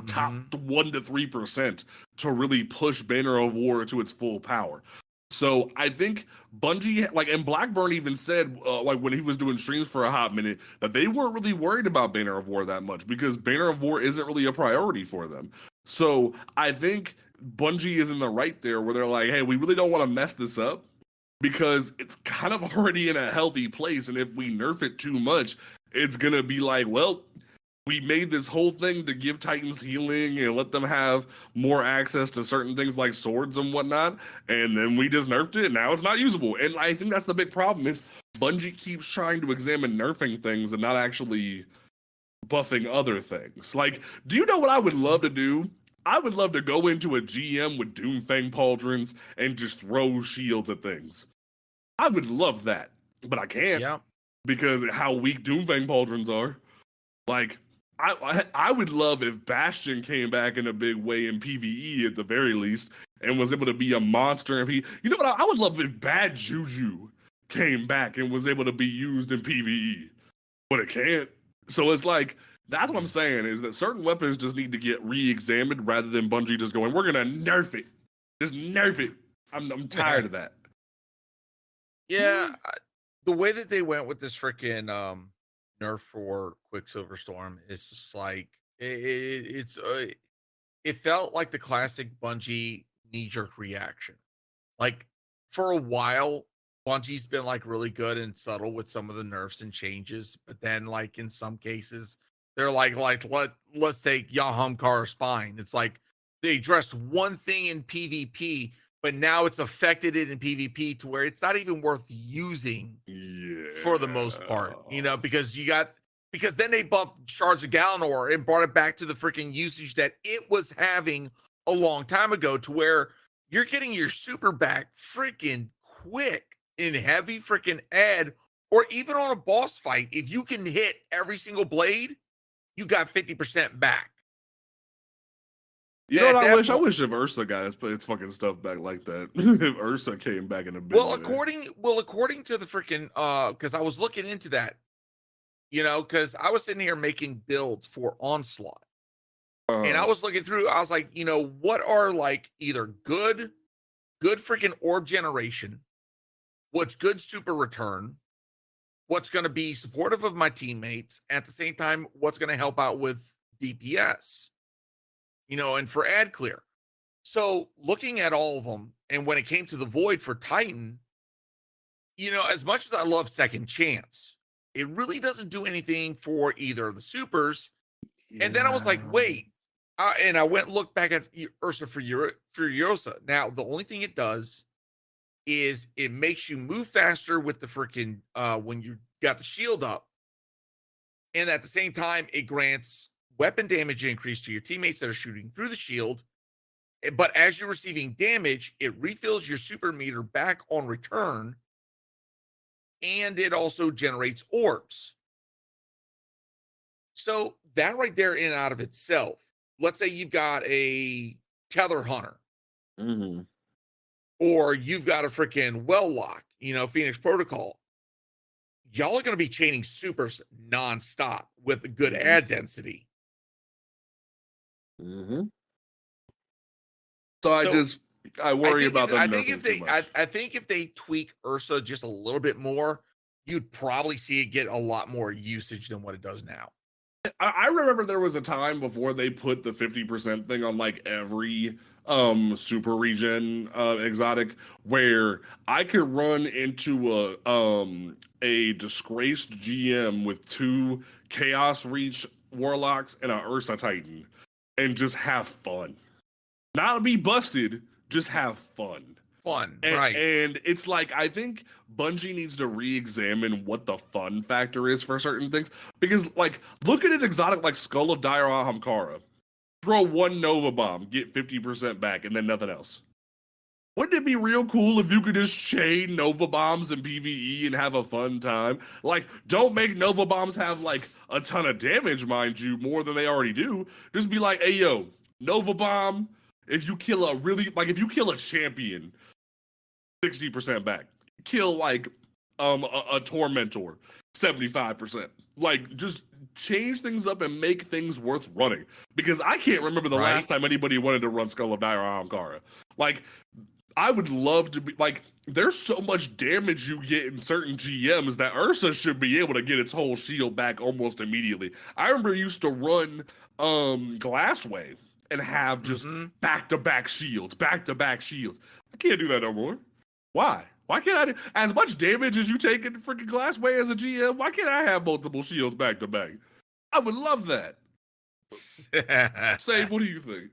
top 1 to 3% to really push Banner of War to its full power. So I think Bungie, and Blackburn even said, when he was doing streams for a hot minute, that they weren't really worried about Banner of War that much because Banner of War isn't really a priority for them. So I think Bungie is in the right there where they're like, hey, we really don't want to mess this up because it's kind of already in a healthy place. And if we nerf it too much, it's going to be like, well, we made this whole thing to give Titans healing and let them have more access to certain things like swords and whatnot. And then we just nerfed it and now it's not usable. And I think that's the big problem is Bungie keeps trying to examine nerfing things and not actually buffing other things. Like, do you know what I would love to do? I would love to go into a GM with Doomfang Pauldrons and just throw shields at things. I would love that, but I can't because of how weak Doomfang Pauldrons are. Like, I would love if Bastion came back in a big way in PvE at the very least and was able to be a monster in PvE. You know what? I would love if Bad Juju came back and was able to be used in PvE, but it can't. So it's like, that's what I'm saying is that certain weapons just need to get re-examined rather than Bungie just going, we're going to nerf it. Just nerf it. I'm tired of that. Yeah. The way that they went with this freaking nerf for Quicksilver Storm is just like, it felt like the classic Bungie knee-jerk reaction. Like for a while, Bungie's been like really good and subtle with some of the nerfs and changes, but then like in some cases, they're like let's take Yahumkar Spine. It's like they addressed one thing in PvP, but now it's affected it in PvP to where it's not even worth using for the most part, because then they buffed Shards of Galanor and brought it back to the freaking usage that it was having a long time ago to where you're getting your super back freaking quick in heavy freaking ed, or even on a boss fight. If you can hit every single blade, you got 50% back. You know what I wish? I wish if Ursa got its fucking stuff back like that. If Ursa came back in a big way. According to the freaking because I was looking into that, because I was sitting here making builds for Onslaught. And I was looking through, I was like, what are like either good freaking orb generation, what's good super return, what's going to be supportive of my teammates, at the same time, what's going to help out with DPS, and for ad clear. So looking at all of them, and when it came to the Void for Titan, as much as I love Second Chance, it really doesn't do anything for either of the supers. Yeah. And then I was like, wait. And I went and looked back at Ursa Furiosa. Now, the only thing it does is it makes you move faster with the freaking when you got the shield up. And at the same time, it grants weapon damage increase to your teammates that are shooting through the shield. But as you're receiving damage, it refills your super meter back on return. And it also generates orbs. So that right there in and out of itself, let's say you've got a Tether Hunter. Mm-hmm. Or you've got a freaking well lock, Phoenix Protocol. Y'all are going to be chaining supers nonstop with a good ad density. Mm-hmm. So I worry about them. I think if they tweak Ursa just a little bit more, you'd probably see it get a lot more usage than what it does now. I remember there was a time before they put the 50% thing on like every super regen exotic, where I could run into a disgraced GM with 2 Chaos Reach Warlocks and an Ursa Titan and just have fun. Not be busted, just have fun. Right. And it's like, I think Bungie needs to re-examine what the fun factor is for certain things. Because, like, look at an exotic like Skull of Dire Ahamkara. Throw 1 Nova Bomb, get 50% back, and then nothing else. Wouldn't it be real cool if you could just chain Nova Bombs in PvE and have a fun time? Like, don't make Nova Bombs have, like, a ton of damage, mind you, more than they already do. Just be like, hey, yo, Nova Bomb, if you kill a champion, 60% back. Kill like a tormentor, 75%. Like, just change things up and make things worth running. Because I can't remember the last time anybody wanted to run Skull of Dire Ahamkara. Like, I would love to be like, there's so much damage you get in certain GMs that Ursa should be able to get its whole shield back almost immediately. I remember I used to run Glasswave and have just back-to-back shields. I can't do that no more. Why? Why can't I do as much damage as you take in freaking Glassway as a GM? Why can't I have multiple shields back to back? I would love that. Save, what do you think?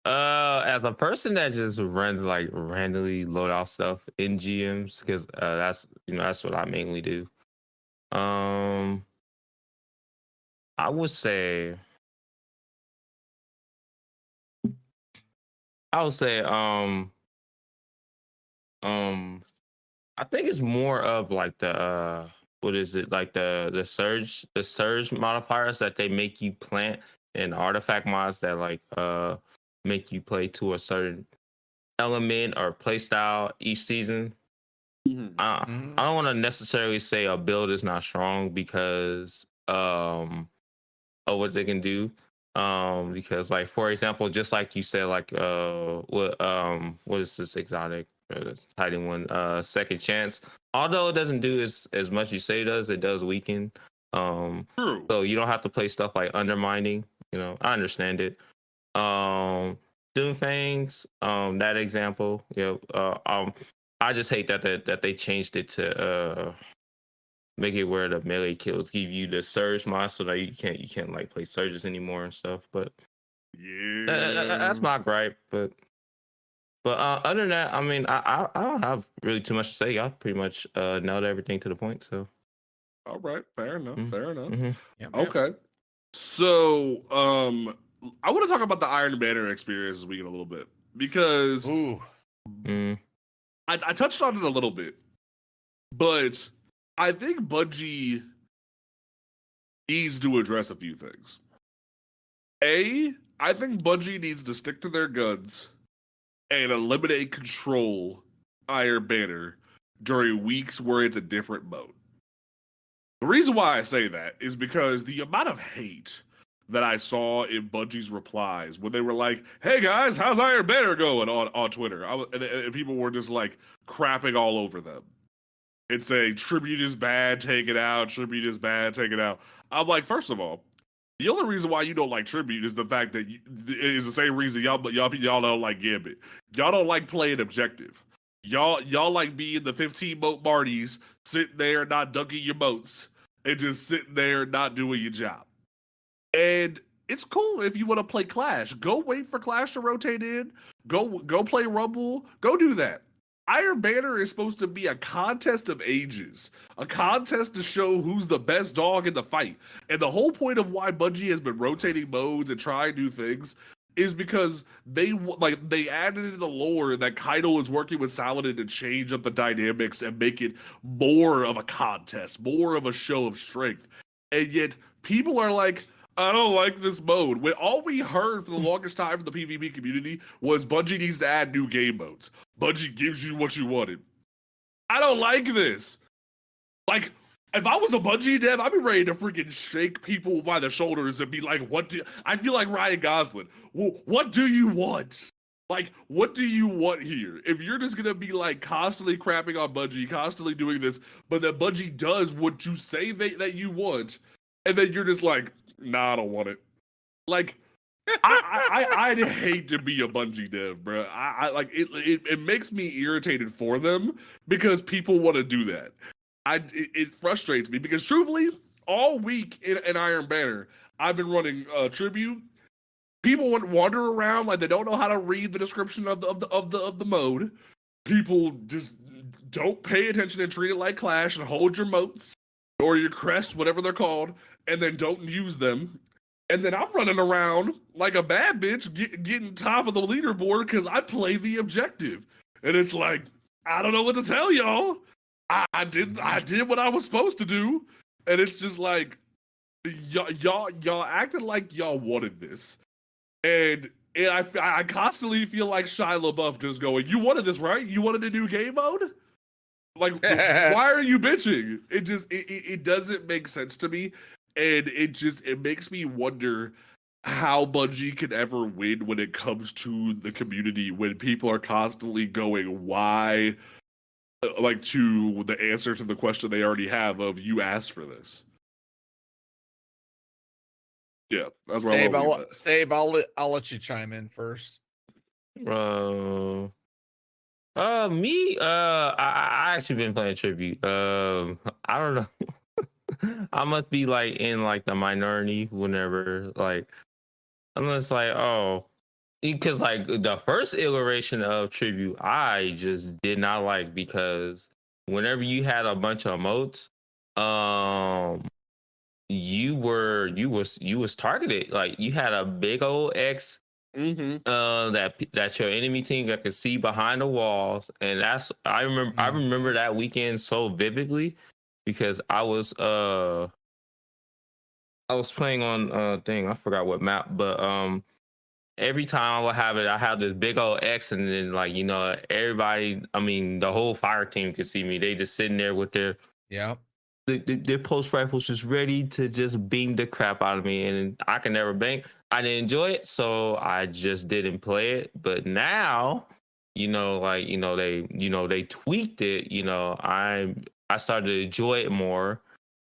As a person that just runs like randomly loadout stuff in GMs, because that's what I mainly do. I would say I think it's more of like the what is it, like the surge modifiers that they make you plant, and artifact mods that like make you play to a certain element or play style each season. I don't want to necessarily say a build is not strong because of what they can do. Because like, for example, just like you said, like what is this exotic Titan one, Second Chance, although it doesn't do as much you say it does weaken. True. So you don't have to play stuff like Undermining, I understand it. Doomfangs, that example, I just hate that they changed it to make it where the melee kills give you the surge mod, so that you can't like play surges anymore and stuff. But that's my gripe. But other than that, I mean, I don't have really too much to say. I pretty much nailed everything to the point. So, all right, fair enough. Yeah, okay. So, I want to talk about the Iron Banner experience this weekend a little bit because I touched on it a little bit, but I think Bungie needs to address a few things. I think Bungie needs to stick to their guns and eliminate control Iron Banner during weeks where it's a different mode. The reason why I say that is because the amount of hate that I saw in Bungie's replies when they were like, "Hey guys, how's Iron Banner going?" on Twitter, and people were just like crapping all over them. It's a tribute is bad, take it out. Tribute is bad, take it out. I'm like, first of all, the only reason why you don't like tribute is the fact that is the same reason y'all don't like Gambit. Y'all don't like playing objective. Y'all like being the 15 boat parties, sitting there not dunking your boats and just sitting there not doing your job. And it's cool if you want to play Clash. Go wait for Clash to rotate in. Go play Rumble. Go do that. Iron Banner is supposed to be a contest of ages, a contest to show who's the best dog in the fight. And the whole point of why Bungie has been rotating modes and trying new things is because they added in the lore that Kaido is working with Saladin to change up the dynamics and make it more of a contest, more of a show of strength. And yet people are like, I don't like this mode. When all we heard for the longest time from the PvP community was Bungie needs to add new game modes. Bungie gives you what you wanted. I don't like this. Like, if I was a Bungie dev, I'd be ready to freaking shake people by the shoulders and be like, I feel like Ryan Gosling. Well, what do you want? Like, what do you want here? If you're just going to be like constantly crapping on Bungie, constantly doing this, but that Bungie does what you say that you want, and then you're just like, nah, I don't want it. Like, I'd hate to be a Bungie dev, bro. I like it makes me irritated for them because people want to do that. It frustrates me because truthfully, all week in Iron Banner, I've been running tribute. People wander around like they don't know how to read the description of the mode. People just don't pay attention and treat it like Clash and hold your moats or your crests, whatever they're called, and then don't use them. And then I'm running around like a bad bitch getting top of the leaderboard because I play the objective. And it's like, I don't know what to tell y'all. I did what I was supposed to do. And it's just like, y'all acted like y'all wanted this. And I constantly feel like Shia LaBeouf just going, you wanted this, right? You wanted a new game mode? Like, why are you bitching? It doesn't make sense to me. And it makes me wonder how Bungie can ever win when it comes to the community when people are constantly going, why? Like, to the answer to the question they already have of, you asked for this. Yeah, that's where Sabe, I'll let you chime in first. I actually been playing tribute. I don't know. I must be like in like the minority whenever like I'm just like, oh, because like the first iteration of tribute I just did not like because whenever you had a bunch of emotes, you was targeted. Like you had a big old X that your enemy team that could see behind the walls, and I remember that weekend so vividly because I was playing on I forgot what map, but every time I would have it, I have this big old X, and then like everybody, I mean the whole fire team could see me. They just sitting there with their their post rifles just ready to just beam the crap out of me, and I can never bank. I didn't enjoy it, so I just didn't play it. But now, they tweaked it. I started to enjoy it more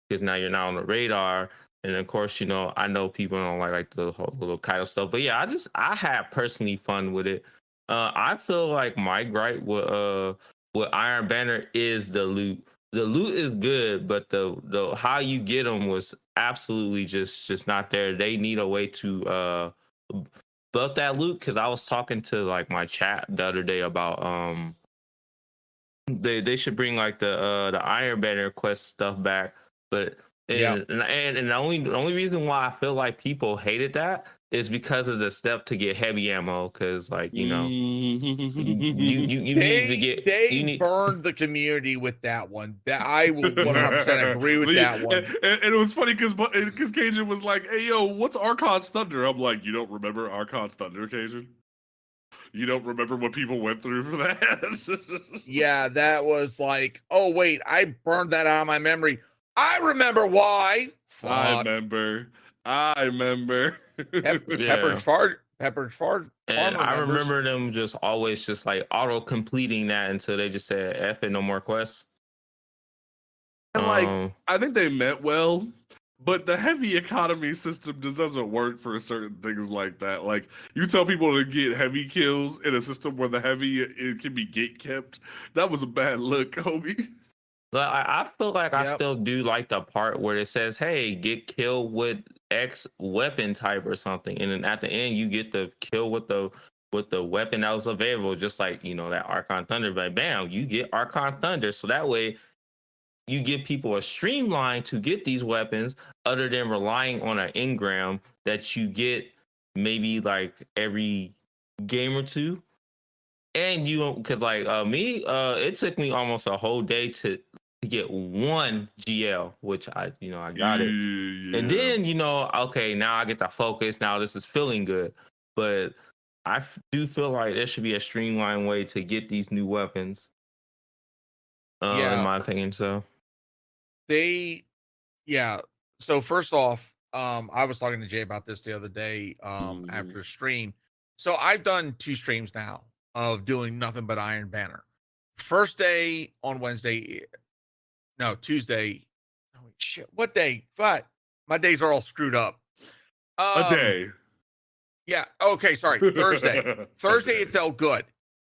because now you're not on the radar, and of course, I know people don't like the whole little Kaido stuff. But yeah, I had personally fun with it. I feel like my gripe with Iron Banner is the loot. The loot is good, but the how you get them was absolutely just not there. They need a way to build that loot, because I was talking to like my chat the other day about they should bring like the Iron Banner quest stuff back, but and the only reason why I feel like people hated that is because of the step to get heavy ammo, because like you need to get they burned the community with that one. That I will 100% agree with that one. And it was funny because Cajun was like, "Hey yo, what's Archon's Thunder?" I'm like, "You don't remember Archon's Thunder, Cajun? You don't remember what people went through for that?" Yeah, that was like, oh wait, I burned that out of my memory. I remember why. I remember. I remember. Pepperidge Farm And I remembers. remember them just always just like auto completing that until they just said F it, no more quests. And like, I think they meant well, but the heavy economy system just doesn't work for certain things like that. Like, you tell people to get heavy kills in a system where the heavy it can be gate kept. That was a bad look, homie. But I feel like I Yep. still do like the part where it says, "Hey, get killed with X weapon type or something," and then at the end you get the kill with the weapon that was available, just like that Archon Thunder. But bam, you get Archon Thunder, so that way you give people a streamline to get these weapons, other than relying on an engram that you get maybe like every game or two. And because like me, it took me almost a whole day to get one GL, which I got it. And then okay, now I get the focus. Now this is feeling good, but I do feel like there should be a streamlined way to get these new weapons. In my opinion, so So first off, I was talking to Jay about this the other day after a stream. So I've done 2 streams now of doing nothing but Iron Banner. First day on Tuesday. Oh shit, what day? But my days are all screwed up. A day. Yeah. Okay. Sorry. Thursday. Thursday it felt good.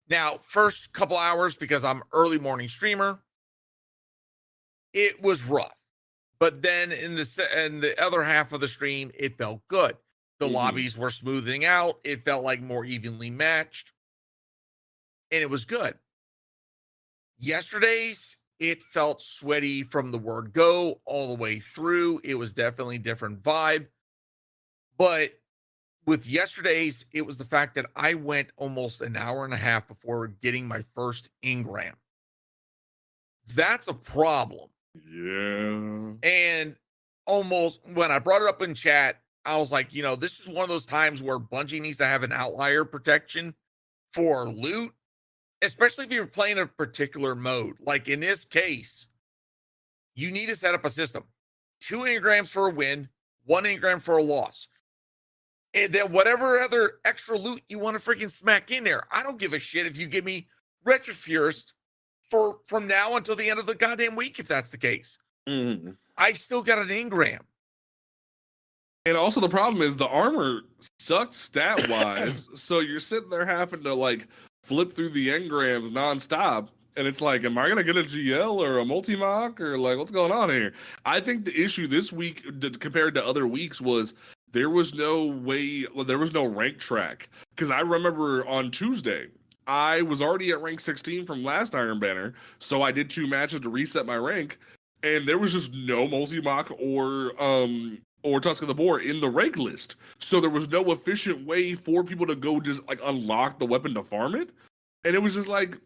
Now, first couple hours because I'm early morning streamer, it was rough. But then in the other half of the stream, it felt good. The lobbies were smoothing out. It felt like more evenly matched, and it was good. Yesterday's, it felt sweaty from the word go all the way through. It was definitely a different vibe. But with yesterday's, it was the fact that I went almost an hour and a half before getting my first engram. That's a problem. Yeah. And almost when I brought it up in chat, I was like, this is one of those times where Bungie needs to have an outlier protection for loot, especially if you're playing a particular mode. Like in this case, you need to set up a system. 2 engrams for a win, 1 engram for a loss. And then whatever other extra loot you want to freaking smack in there. I don't give a shit if you give me Retrofurst from now until the end of the goddamn week, if that's the case. I still got an engram. And also the problem is the armor sucks stat wise. So you're sitting there having to like flip through the engrams nonstop. And it's like, am I going to get a GL or a multi-mock or like, what's going on here? I think the issue this week compared to other weeks was there was no rank track. Because I remember on Tuesday, I was already at rank 16 from last Iron Banner. So I did 2 matches to reset my rank. And there was just no multi-mock or Tusk of the Boar in the rank list. So there was no efficient way for people to go just like unlock the weapon to farm it. And it was just like,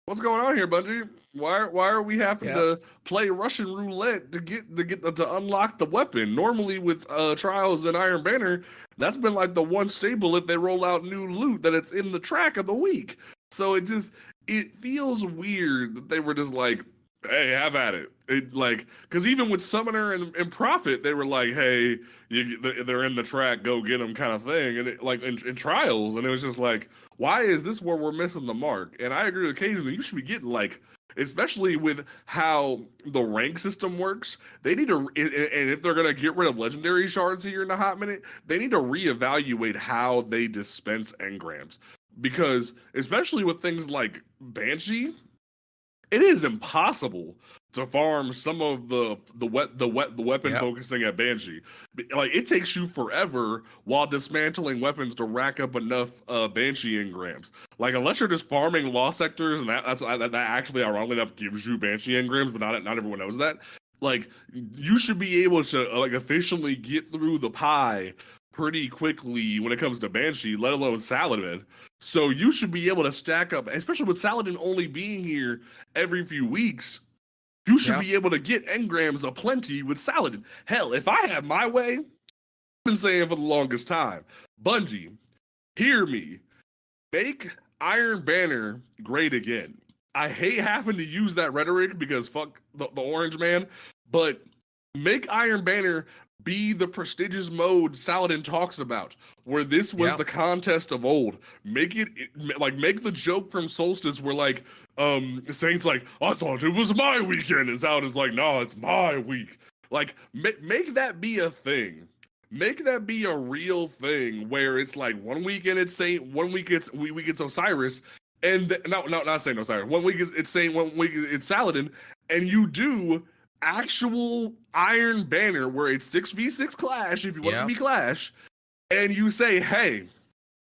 what's going on here, Bungie? Why are we having to play Russian roulette to unlock the weapon? Normally with Trials and Iron Banner, that's been like the one staple if they roll out new loot that it's in the track of the week. So it feels weird that they were just like, hey, have at it. Because even with Summoner and Prophet, they were like, hey, they're in the track, go get them kind of thing. And it, like in Trials, and it was just like, why is this where we're missing the mark? And I agree occasionally, you should be getting like, especially with how the rank system works, they need to, and if they're going to get rid of legendary shards here in a hot minute, they need to reevaluate how they dispense engrams. Because especially with things like Banshee, it is impossible to farm some of the weapon focusing at Banshee. Like it takes you forever while dismantling weapons to rack up enough Banshee engrams. Like unless you're just farming lost sectors, and that actually ironically enough gives you Banshee engrams, but not everyone knows that. Like you should be able to like efficiently get through the pie pretty quickly when it comes to Banshee, let alone Saladin. So you should be able to stack up, especially with Saladin only being here every few weeks. You should be able to get engrams aplenty with Saladin. Hell, if I had my way, I've been saying for the longest time, Bungie, hear me, make Iron Banner great again. I hate having to use that rhetoric because fuck the orange man, but make Iron Banner be the prestigious mode Saladin talks about, where this was the contest of old. Make the joke from Solstice where like Saint's like, I thought it was my weekend, and Saladin's like, no, it's my week. Like make that be a thing. Make that be a real thing where it's like 1 weekend it's Saint, 1 week it's Osiris, and not Saint Osiris. 1 week it's Saint, 1 week it's Saladin, and you do actual Iron Banner where it's 6v6 Clash if you want it to be Clash, and you say, hey,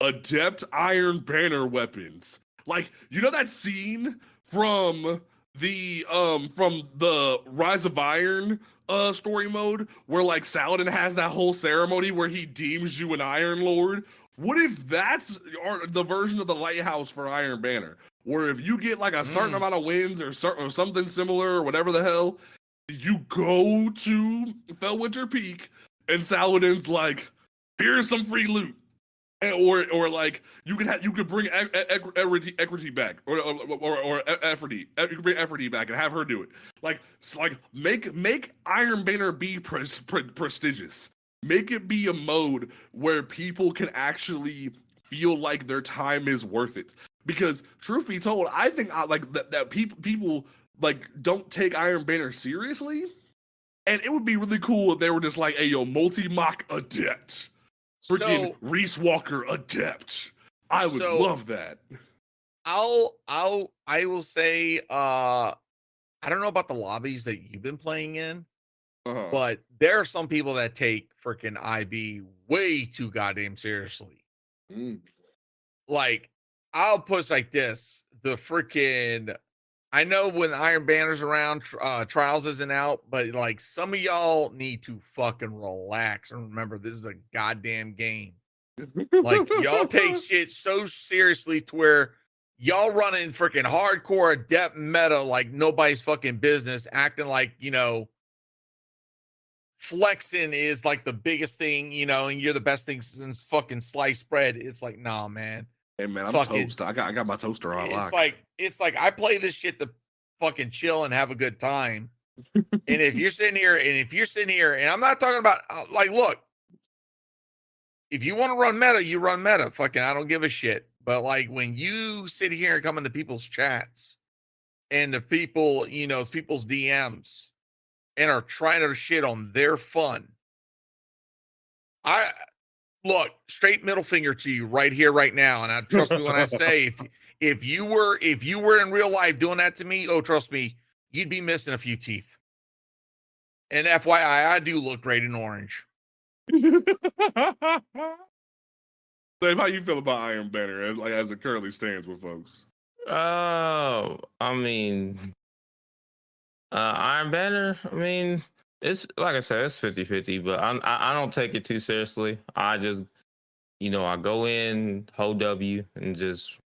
Adept Iron Banner weapons. Like, you know that scene from the Rise of Iron story mode where like Saladin has that whole ceremony where he deems you an Iron Lord? What if that's the version of the Lighthouse for Iron Banner, where if you get like a certain amount of wins or something similar or whatever the hell, you go to Fellwinter Peak and Saladin's like, here's some free loot, or like you could bring Equity back, or Efforty. You can bring Efforty back and have her do it. Like make Iron Banner be prestigious. Make it be a mode where people can actually feel like their time is worth it. Because truth be told, I think that people like don't take Iron Banner seriously, and it would be really cool if they were just like, hey yo, multi-mock Adept, freaking Reese Walker Adept. I would love that. I will say I don't know about the lobbies that you've been playing in, but there are some people that take freaking IB way too goddamn seriously. Like, I'll put it like this, the freaking, I know when Iron Banner's around, Trials isn't out, but like some of y'all need to fucking relax and remember this is a goddamn game. Like, y'all take shit so seriously to where y'all running freaking hardcore Adept meta like nobody's fucking business, acting like, you know, flexing is like the biggest thing, you know, and you're the best thing since fucking sliced bread. It's like, nah, man. Hey man, I'm toast. I got my toaster on lock. It's like I play this shit to fucking chill and have a good time. And if you're sitting here, and I'm not talking about like, look, if you want to run meta, you run meta. Fucking, I don't give a shit. But like when you sit here and come into people's chats and the people, you know, people's DMs and are trying to shit on their fun, look, straight middle finger to you right here, right now. And I trust me when I say, if you were in real life doing that to me, oh, trust me, you'd be missing a few teeth. And FYI, I do look great in orange. Dave, how you feel about Iron Banner as it currently stands with folks? I mean, Iron Banner, I mean, it's like I said, it's 50-50, but I don't take it too seriously. I just, you know, I go in, hold W, and just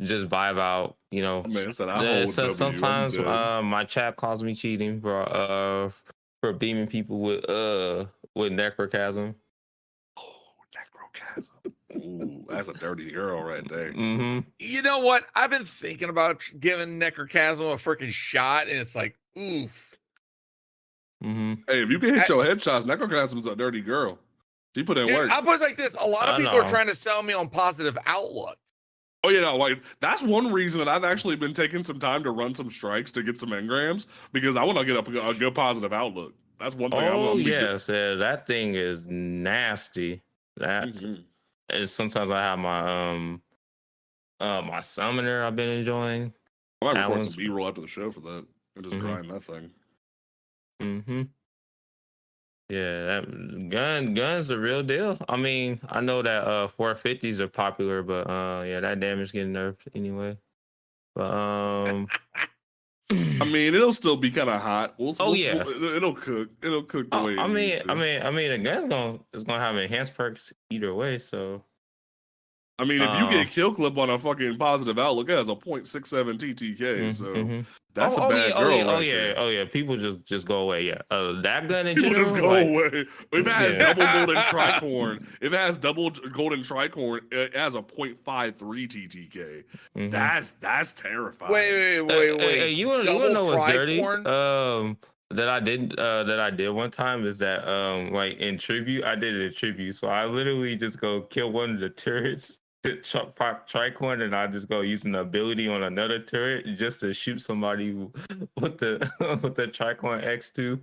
vibe out, you know. Man, so sometimes my chat calls me cheating for beaming people with necrochasm. Oh, necrochasm. Ooh, that's a dirty girl right there. You know what? I've been thinking about giving necrochasm a freaking shot, and it's like, oof. Hey, if you can hit your headshots, necrochasm's a dirty girl. She put in work. I'll put it like this: a lot of people are trying to sell me on positive outlook. Oh yeah, no, like that's one reason that I've actually been taking some time to run some strikes to get some engrams, because I want to get a good positive outlook. That's one thing. That thing is nasty. That's and sometimes I have my my summoner I've been enjoying. I might record some B-roll after the show for that and just grind that thing. Yeah, that guns the real deal. I mean, I know that 450s are popular, but yeah, that damage getting nerfed anyway. But I mean, it'll still be kind of hot. It'll cook. It'll cook the way. I mean, the gun's gonna have enhanced perks either way. So, I mean, if you get kill clip on a fucking positive outlook, it has a 0.67 TTK. So that's a bad girl. Oh yeah. People just go away. Yeah. That gun in People general. just go away. If it has double golden tricorn, it has a 0.53 TTK. That's terrifying. Wait. Hey, you wanna know what's dirty? that I did one time is that like in tribute, I did it in tribute. So I literally just go kill one of the turrets, tricorn, and I just go using the ability on another turret just to shoot somebody with the with the tricorn X2.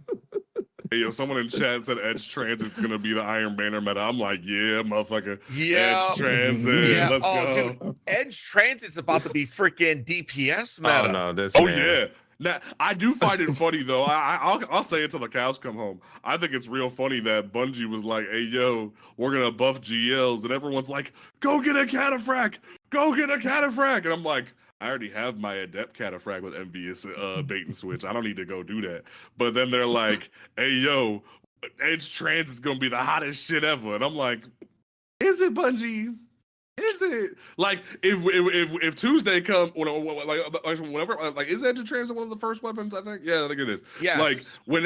Hey, yo, someone in chat said Edge Transit's gonna be the Iron Banner meta. I'm like, yeah, motherfucker. Yeah. Edge Transit. Yeah. Let's Oh, go. dude, Edge Transit's about to be freaking DPS Oh meta. no, this Oh man. yeah. Now I do find it funny though. I'll say it till the cows come home. I think it's real funny that Bungie was like, "Hey yo, we're gonna buff GLs," and everyone's like, "Go get a cataphracт! Go get a cataphract!" And I'm like, I already have my adept cataphract with envious bait and switch. I don't need to go do that. But then they're like, "Hey yo, Edge Transit's gonna be the hottest shit ever," and I'm like, "Is it, Bungie? Is it like if Tuesday comes whenever like is Edge Transit one of the first weapons? I think I think it is. Yes. Like when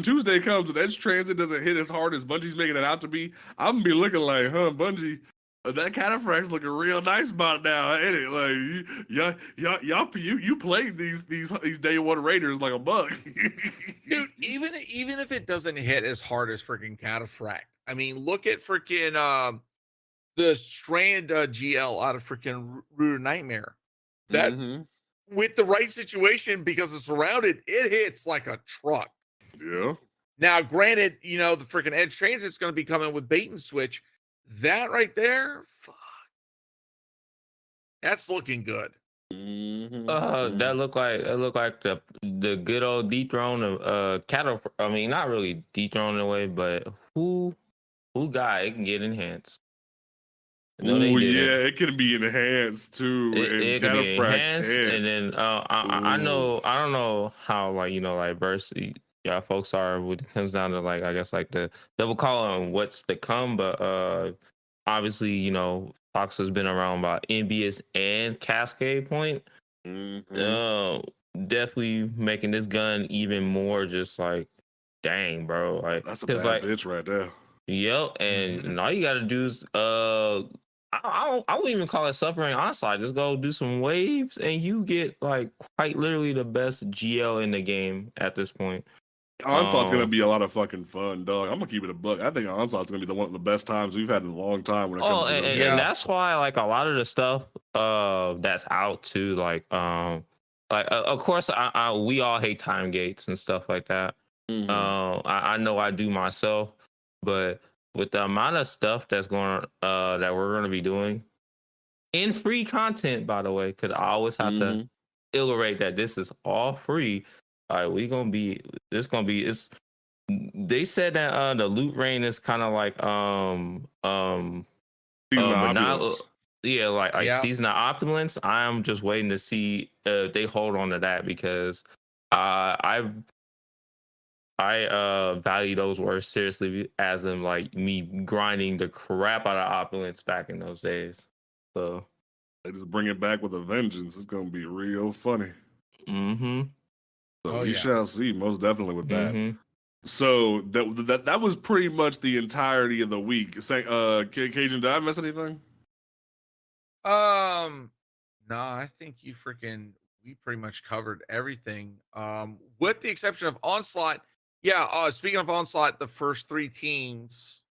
Tuesday comes, if Edge Transit doesn't hit as hard as Bungie's making it out to be, I'm gonna be looking like, Bungie, that cataphract's looking real nice about now, ain't it? Like you played these day one raiders like a bug, Dude, even if it doesn't hit as hard as freaking cataphract, I mean, look at freaking the Strand GL out of freaking Root of Nightmare. That with the right situation, because it's surrounded, it hits like a truck. Yeah. Now, granted, the freaking Edge Transit's going to be coming with bait and switch. That right there, fuck, that's looking good. That look like the good old dethrone of cattle. I mean, not really dethrone in a way, but who got it can get enhanced. No, yeah, it can be enhanced too. It can be enhanced, and then I know I don't know how like verse y'all folks are when it comes down to I guess the double call on what's to come, but obviously Fox has been around about envious and Cascade Point. Definitely making this gun even more just dang, bro, that's a bad bitch right there. Yep, and all you gotta do is I wouldn't even call it suffering onslaught. Just go do some waves, and you get quite literally the best GL in the game at this point. Onslaught's gonna be a lot of fucking fun, dog. I'm gonna keep it a buck. I think Onslaught's gonna be one of the best times we've had in a long time when it comes to and that's why a lot of the stuff that's out too, of course we all hate time gates and stuff like that. I know I do myself, but with the amount of stuff that's going that we're going to be doing in free content, by the way, because I always have to iterate that this is all free. They said that the loot rain is kind of season of opulence. I'm just waiting to see if they hold on to that, because I value those words seriously, as in me grinding the crap out of opulence back in those days. So they just bring it back with a vengeance. It's gonna be real funny. So we shall see, most definitely with that. So that was pretty much the entirety of the week. Say, Cajun, did I miss anything? No, I think we pretty much covered everything. With the exception of Onslaught. Yeah, speaking of Onslaught, the first 3 teams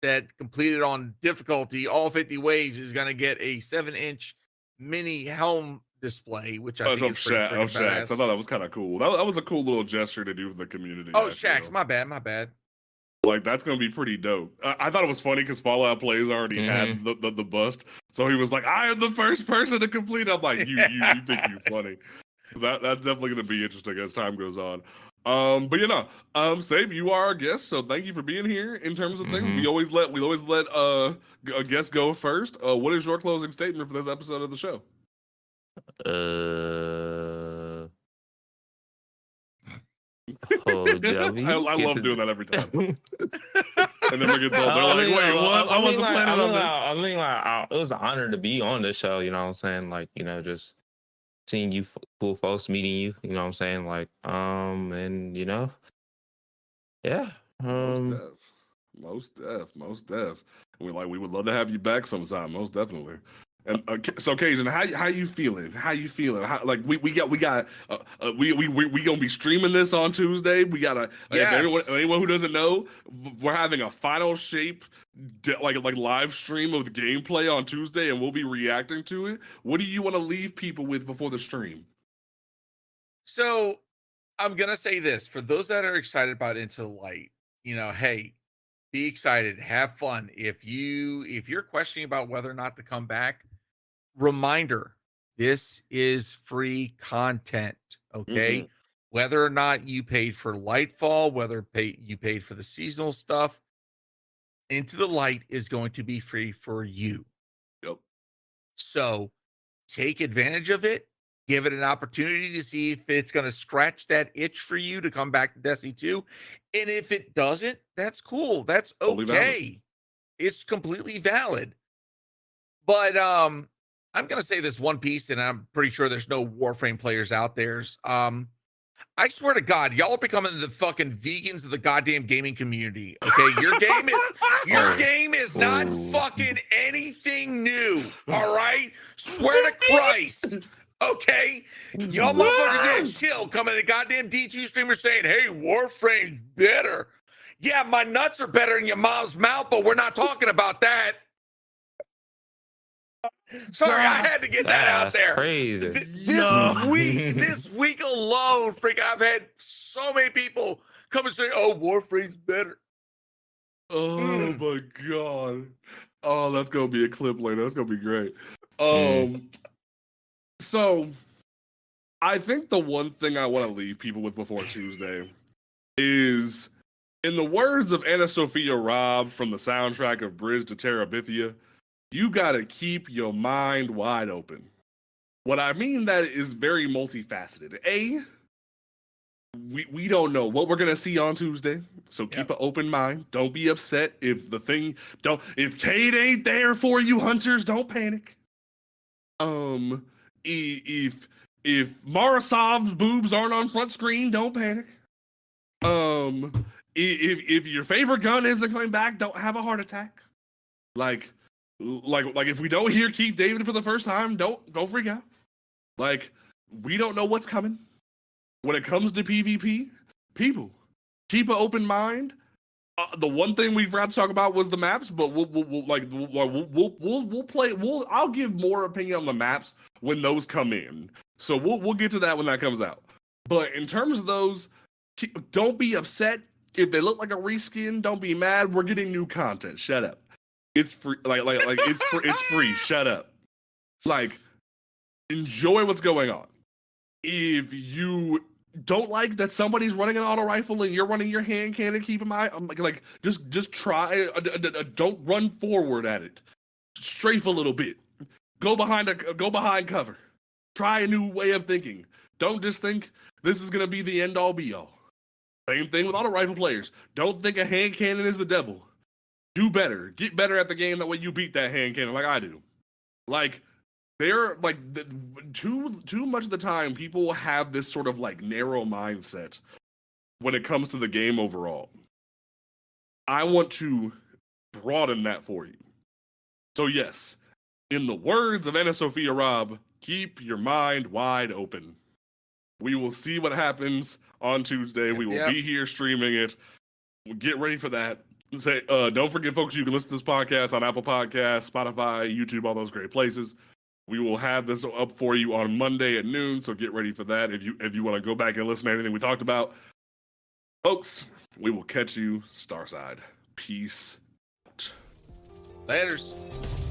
that completed on difficulty, all 50 waves, is going to get a 7-inch mini helm display, which I think is pretty freaking badass. I thought that was kind of cool. That was a cool little gesture to do for the community. Oh, Shax, my bad. That's going to be pretty dope. I thought it was funny because Fallout Plays already had the bust. So he was like, I am the first person to complete. I'm like, you think you funny. That's definitely going to be interesting as time goes on. But Sabe, you are our guest, so thank you for being here. In terms of things, we always let a guest go first. What is your closing statement for this episode of the show? I love doing that every time. And then we get told, they're like, wait, what? I wasn't planning on this. It was an honor to be on the show, you know what I'm saying? Just seeing you cool folks, meeting you, you know what I'm saying? And yeah. Most def. We would love to have you back sometime, most definitely. And so, Cajun, how you feeling? How you feeling? Like we gonna be streaming this on Tuesday. We gotta if anyone who doesn't know, we're having a final shape like live stream of the gameplay on Tuesday, and we'll be reacting to it. What do you want to leave people with before the stream? So I'm gonna say this for those that are excited about Into the Light. Hey, be excited, have fun. If you're questioning about whether or not to come back, reminder, this is free content, okay? Mm-hmm. Whether or not you paid for Lightfall, whether you paid for the seasonal stuff, Into the Light is going to be free for you. Yep. So take advantage of it. Give it an opportunity to see if it's going to scratch that itch for you to come back to Destiny 2. And if it doesn't, that's cool. That's okay. It's completely valid. But I'm going to say this one piece, and I'm pretty sure there's no Warframe players out there. I swear to God, y'all are becoming the fucking vegans of the goddamn gaming community. Okay, your game is not fucking anything new. All right, swear to Christ. Okay, y'all motherfuckers need to chill. Coming to goddamn D2 streamers saying, "Hey, Warframe's better." Yeah, my nuts are better in your mom's mouth, but we're not talking about that. Sorry, I had to get that out there. Crazy. This week alone, freak, I've had so many people come and say, "Oh, Warframe's better." Oh my God. Oh, that's gonna be a clip later. That's gonna be great. So I think the one thing I want to leave people with before Tuesday is, in the words of Anna Sophia Robb from the soundtrack of Bridge to Terabithia, you gotta keep your mind wide open. What I mean that is very multifaceted. We don't know what we're gonna see on Tuesday, so keep an open mind. Don't be upset if if Cade ain't there for you, hunters. Don't panic. If Marasov's boobs aren't on front screen, don't panic. If your favorite gun isn't coming back, don't have a heart attack. Like if we don't hear Keith David for the first time, don't freak out. Like, we don't know what's coming. When it comes to PvP, people keep an open mind. The one thing we forgot to talk about was the maps, but we'll play. I'll give more opinion on the maps when those come in. So we'll get to that when that comes out. But in terms of those, don't be upset if they look like a reskin. Don't be mad. We're getting new content. Shut up. It's free. It's free. Shut up. Like, enjoy what's going on. If you don't like that somebody's running an auto rifle and you're running your hand cannon, keep an eye. Just try. Don't run forward at it. Strafe a little bit. Go behind cover. Try a new way of thinking. Don't just think this is gonna be the end all be all. Same thing with auto rifle players. Don't think a hand cannon is the devil. Do better. Get better at the game. That way you beat that hand cannon like I do. Like, they're like too much of the time people have this sort of like narrow mindset when it comes to the game overall. I want to broaden that for you. So yes, in the words of Anna Sophia Robb, keep your mind wide open. We will see what happens on Tuesday. We will be here streaming it. We'll get ready for that. Don't forget, folks, you can listen to this podcast on Apple Podcasts, Spotify, YouTube, all those great places. We will have this up for you on Monday at noon, so get ready for that if you want to go back and listen to anything we talked about. Folks, we will catch you Starside. Peace out. Laters.